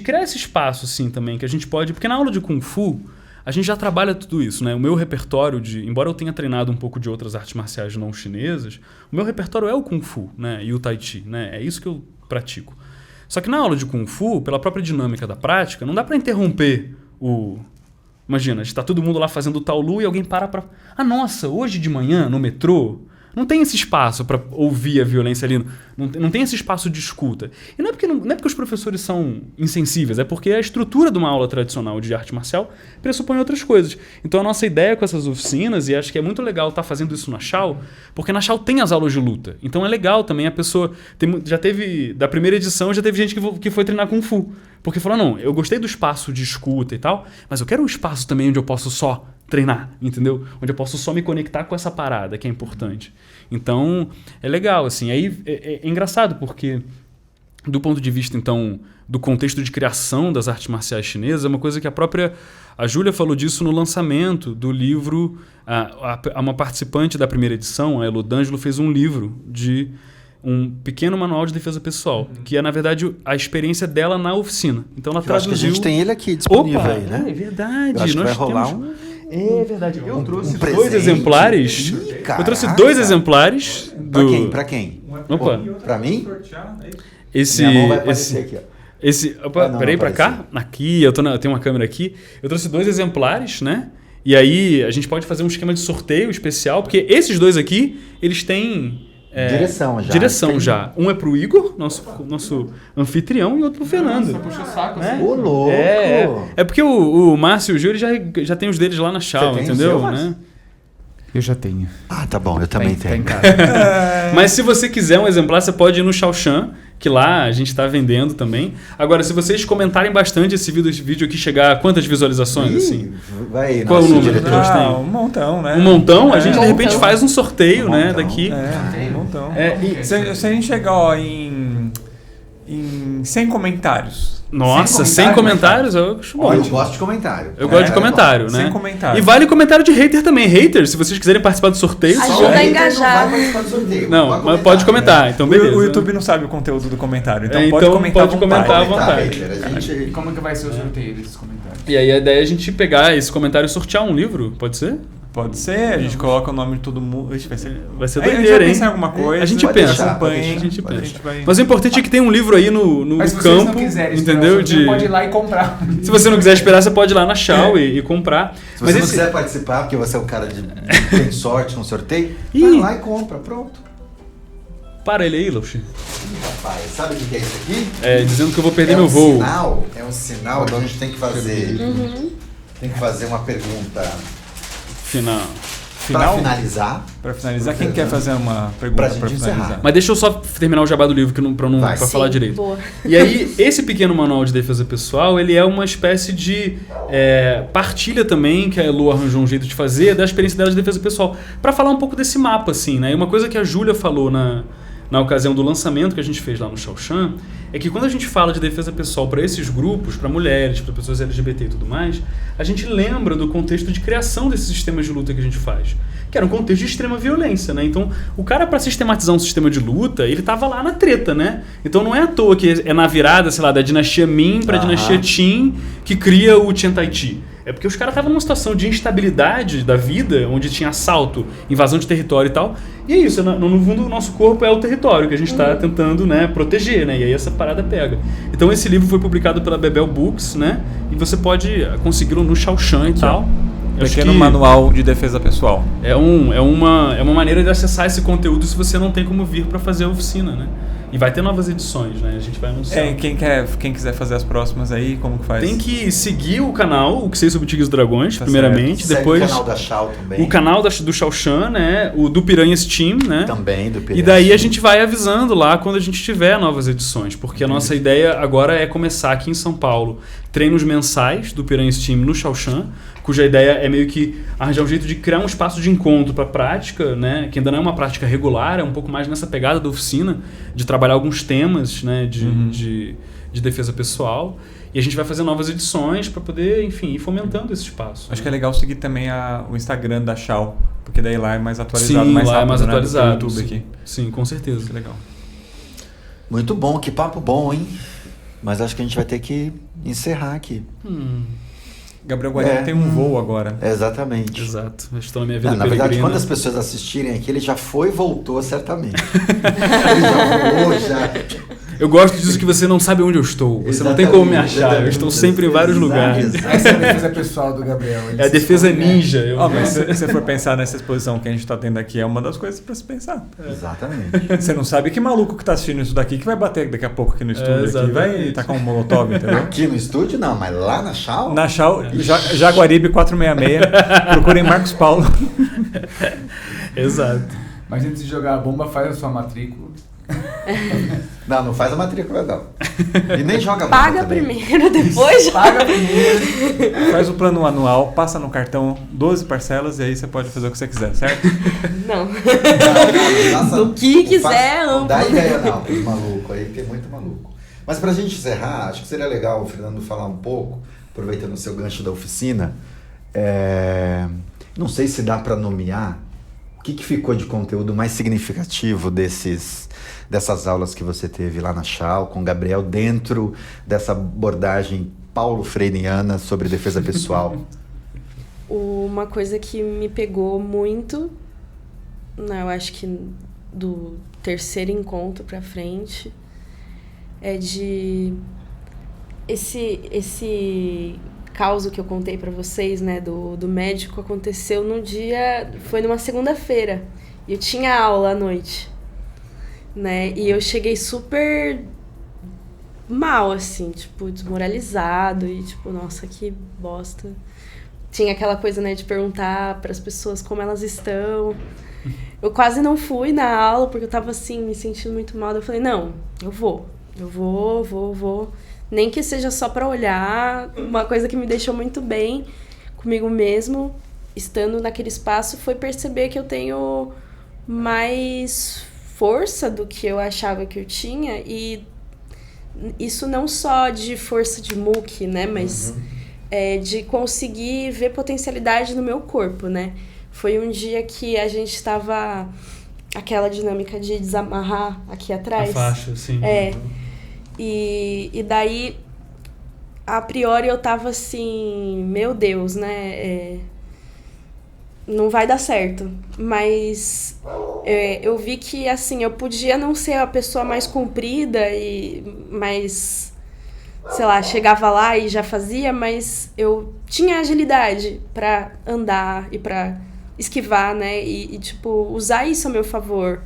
criar esse espaço, assim, também, que a gente pode... Porque na aula de Kung Fu, a gente já trabalha tudo isso, né? O meu repertório embora eu tenha treinado um pouco de outras artes marciais não chinesas, o meu repertório é o Kung Fu, né? E o Tai Chi, né? É isso que eu pratico. Só que na aula de Kung Fu, pela própria dinâmica da prática, não dá para interromper Imagina, está todo mundo lá fazendo o Taolu e alguém para pra... nossa, hoje de manhã, no metrô... Não tem esse espaço para ouvir a violência ali, não tem esse espaço de escuta. E não é porque os professores são insensíveis, é porque a estrutura de uma aula tradicional de arte marcial pressupõe outras coisas. Então a nossa ideia com essas oficinas, e acho que é muito legal estar fazendo isso na Shaw, porque na Shaw tem as aulas de luta. Então é legal também a pessoa... já teve, da primeira edição, já teve gente que foi treinar Kung Fu. Porque falou, não, eu gostei do espaço de escuta e tal, mas eu quero um espaço também onde eu posso só treinar, entendeu? Onde eu posso só me conectar com essa parada que é importante. Então, é legal, assim. Aí é engraçado, porque do ponto de vista, então, do contexto de criação das artes marciais chinesas, é uma coisa que a Júlia falou disso no lançamento do livro. Uma participante da primeira edição, a Elo D'Angelo, fez um livro de um pequeno manual de defesa pessoal, que é, na verdade, a experiência dela na oficina. Então, ela traduziu... Acho que a gente tem ele aqui disponível. Opa, aí, né? É verdade. Eu acho que vai rolar É verdade. Eu trouxe presente. 2 exemplares. Eu trouxe 2 exemplares. Pra quem? Opa. Pra mim? Esse. Minha mão vai aparecer aqui, ó. Peraí, pra cá? Aqui, eu tenho uma câmera aqui. Eu trouxe 2 exemplares, né? E aí a gente pode fazer um esquema de sorteio especial, porque esses 2 aqui, eles têm... Direção já. Um é pro Igor, nosso anfitrião, e outro pro Fernando. Nossa, puxa o saco, né? assim. Ô, louco! É porque o Márcio e o Gil já tem os deles lá na Shaw, entendeu? Né? Eu já tenho. Tá bom, eu também Tá tenho. em casa. Mas se você quiser um exemplar, você pode ir no Shaoshan, que lá a gente está vendendo também. Agora, se vocês comentarem bastante esse vídeo aqui, chegar a quantas visualizações, assim? Vai, qual é o número? Um montão, né? Um montão? A gente, de repente, faz um sorteio, né, daqui. Um montão. Se a gente chegar em 100 comentários... Nossa, 100 comentários? Eu acho bom. Eu gosto de comentário. Eu gosto de comentário, né? 100 comentários. E vale comentário de hater também. Haters, se vocês quiserem participar do sorteio... Ajuda a engajar. Não, mas pode comentar, então beleza. O YouTube não sabe o conteúdo do comentário, então pode comentar à vontade. E como é que vai ser o sorteio desses comentários? E aí a ideia é a gente pegar esse comentário e sortear um livro, pode ser? Pode ser, a gente coloca o nome de todo mundo. Vai ser A gente doideira, vai hein? pensar em alguma coisa. A gente pensa. Acompanha, A gente pensa. a gente vai... Mas o importante é que tem um livro aí no Mas se campo, vocês não quiserem, entendeu? Você pode ir lá e comprar. Se você não quiser esperar, você pode ir lá na Shaw e comprar. Se você não quiser participar, porque você é um cara de tem sorte no sorteio, vai lá e compra, pronto. Para ele aí, Luxi. Rapaz, sabe o que é isso aqui? Dizendo que eu vou perder meu voo. É um sinal que a gente tem que fazer. Tem que fazer uma pergunta. Final. Para finalizar. Para finalizar, quem quer fazer uma pergunta para finalizar? Mas deixa eu só terminar o jabá do livro para falar direito. Boa. E aí, esse pequeno manual de defesa pessoal, ele é uma espécie de partilha também, que a Elo arranjou um jeito de fazer, da experiência dela de defesa pessoal. Para falar um pouco desse mapa, assim, né? E uma coisa que a Júlia falou na ocasião do lançamento que a gente fez lá no Shaoshan, é que quando a gente fala de defesa pessoal para esses grupos, para mulheres, para pessoas LGBT e tudo mais, a gente lembra do contexto de criação desses sistemas de luta que a gente faz, que era um contexto de extrema violência, né? Então, o cara, para sistematizar um sistema de luta, ele tava lá na treta, né? Então, não é à toa que é na virada, sei lá, da dinastia Ming para a dinastia Qin que cria o Chen Tai Chi. É porque os caras estavam numa situação de instabilidade da vida, onde tinha assalto, invasão de território e tal. E é isso, no fundo o nosso corpo é o território que a gente está tentando, né, proteger, né? E aí essa parada pega. Então esse livro foi publicado pela Bebel Books, né? E você pode consegui-lo no Shaoshan e tal. Pequeno manual de defesa pessoal. É uma maneira de acessar esse conteúdo se você não tem como vir para fazer a oficina, né? E vai ter novas edições, né? A gente vai anunciar. Quem quiser fazer as próximas aí, como que faz? Tem que seguir o canal, o Que Sei Sobre Tigres e Dragões, Tá primeiramente. Segue Depois o canal da Shao também. o canal do Shao Shan, né? O do Piranhas Team, né? Também, do Piranhas E daí Team. a gente vai avisando lá quando a gente tiver novas edições, porque a nossa ideia agora é começar aqui em São Paulo treinos mensais do Piranhas Team no Shao Shan, cuja ideia é meio que arranjar um jeito de criar um espaço de encontro para prática, né? Que ainda não é uma prática regular, é um pouco mais nessa pegada da oficina, de trabalhar alguns temas, né? de defesa pessoal. E a gente vai fazer novas edições para poder, enfim, ir fomentando esse espaço. Acho que é legal seguir também o Instagram da Shao, porque daí lá é mais atualizado, Sim, mais lá rápido, é mais né, do que o atualizado. YouTube Sim. aqui. Sim, com certeza. Que legal. Muito bom, que papo bom, hein? Mas acho que a gente vai ter que encerrar aqui. Gabriel Guarino tem um voo agora. Exatamente. Exato. Eu estou na minha vida Na verdade, peregrina. quando as pessoas assistirem aqui, ele já foi e voltou certamente. Ele já voou, já... Eu gosto disso que você não sabe onde eu estou. Você não tem como me achar. Eu estou sempre em vários lugares. Essa é a defesa pessoal do Gabriel. É a defesa ninja. Mas se você for pensar nessa exposição que a gente está tendo aqui, é uma das coisas para se pensar. Exatamente. Você não sabe que maluco que está assistindo isso daqui que vai bater daqui a pouco aqui no estúdio aqui, exatamente. vai tacar um molotov, entendeu? Aqui no estúdio não, mas lá na Shao? Na Shao, Jaguaribe 466, procurem Marcos Paulo. Exato. Mas antes de jogar a bomba, faz a sua matrícula. Não faz a matrícula não. E nem joga bomba Paga também. primeiro, depois Paga primeiro. Faz o plano anual, passa no cartão 12 parcelas e aí você pode fazer o que você quiser, certo? não. Faça- Do que quiser, não amo. dá ideia não, pros malucos aí, tem muito maluco. Mas pra gente encerrar, acho que seria legal o Fernando falar um pouco, aproveitando o seu gancho da oficina, não sei se dá pra nomear o que ficou de conteúdo mais significativo dessas aulas que você teve lá na Shao, com o Gabriel, dentro dessa abordagem paulo freireana sobre defesa pessoal. Uma coisa que me pegou muito, eu acho que do terceiro encontro pra frente, é de esse caso que eu contei pra vocês, né, do médico, aconteceu foi numa segunda-feira, e eu tinha aula à noite, né, e eu cheguei super mal, assim, tipo, desmoralizado, e tipo, nossa, que bosta. Tinha aquela coisa, né, de perguntar pras pessoas como elas estão. Eu quase não fui na aula, porque eu tava, assim, me sentindo muito mal. Eu falei, não, eu vou. Nem que seja só pra olhar. Uma coisa que me deixou muito bem comigo mesmo, estando naquele espaço, foi perceber que eu tenho mais força do que eu achava que eu tinha. E isso não só de força de muque, né? Mas de conseguir ver potencialidade no meu corpo, né? Foi um dia que a gente estava... Aquela dinâmica de desamarrar aqui atrás. A faixa, sim. E daí, a priori, eu tava assim... Meu Deus, né? Não vai dar certo. Mas eu vi que, assim, eu podia não ser a pessoa mais comprida e mais... Sei lá, chegava lá e já fazia, mas eu tinha agilidade pra andar e pra esquivar, né? E, tipo, usar isso a meu favor.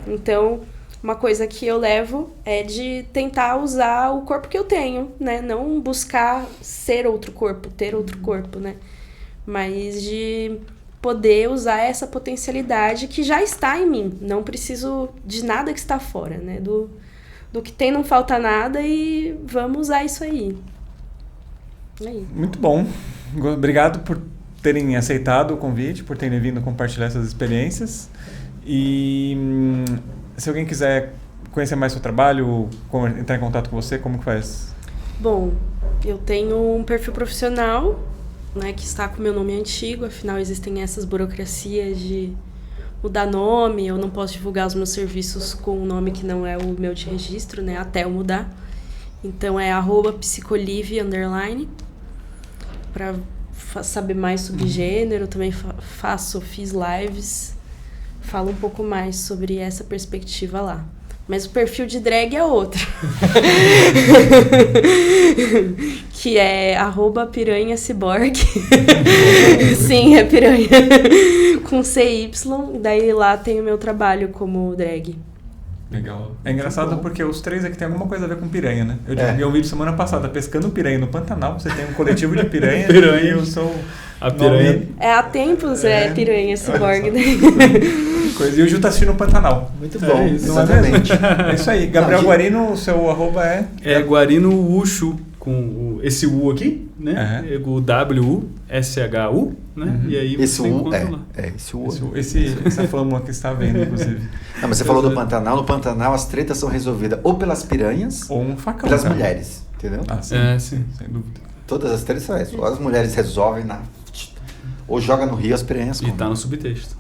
Então, uma coisa que eu levo é de tentar usar o corpo que eu tenho, né? Não buscar ser outro corpo, ter outro corpo, né? Mas de poder usar essa potencialidade que já está em mim. Não preciso de nada que está fora, né? Do que tem não falta nada e vamos usar isso aí. Aí. Muito bom. Obrigado por terem aceitado o convite, por terem vindo compartilhar essas experiências. E se alguém quiser conhecer mais seu trabalho, entrar em contato com você, como que faz? Bom, eu tenho um perfil profissional, né, que está com o meu nome antigo, afinal existem essas burocracias de mudar nome, eu não posso divulgar os meus serviços com um nome que não é o meu de registro, né, até eu mudar. Então é @psicolive_, para saber mais sobre gênero, também fiz lives, falo um pouco mais sobre essa perspectiva lá. Mas o perfil de drag é outro. Que é @piranhaciborg. Sim, é piranha. Com CY. Daí lá tem o meu trabalho como drag. Legal. É engraçado porque os 3 aqui tem alguma coisa a ver com piranha, né? Eu divulguei um vídeo semana passada, pescando piranha no Pantanal. Você tem um coletivo de piranha. Piranha. E eu sou... A piranha. Há tempos piranha ciborgue. Coisa. E o Ju tá assistindo o Pantanal. Muito bom, isso, exatamente. É isso aí. Gabriel Guarino, o seu arroba é... É Guarino Ushu, com esse U aqui, né? O W-U-S-H-U, né? E aí esse você U encontra lá. Esse U. Essa flama que está vendo, inclusive. Não, mas você falou do Pantanal. No Pantanal, as tretas são resolvidas ou pelas piranhas ou um facão. Pelas mulheres, entendeu? Ah, sim. Sim. Sem dúvida. Todas as tretas são essas. Ou as mulheres resolvem ou joga no rio as piranhas. E tá no subtexto.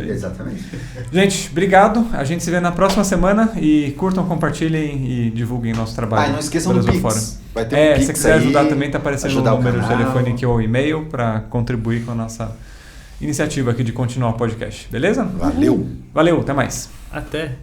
Exatamente. Gente, obrigado. A gente se vê na próxima semana e curtam, compartilhem e divulguem nosso trabalho. Não esqueçam do Pix. Vai ter um Pix. Se você quiser ajudar também, tá aparecendo o número de telefone aqui ou e-mail para contribuir com a nossa iniciativa aqui de continuar o podcast. Beleza? Valeu. Valeu, até mais. Até.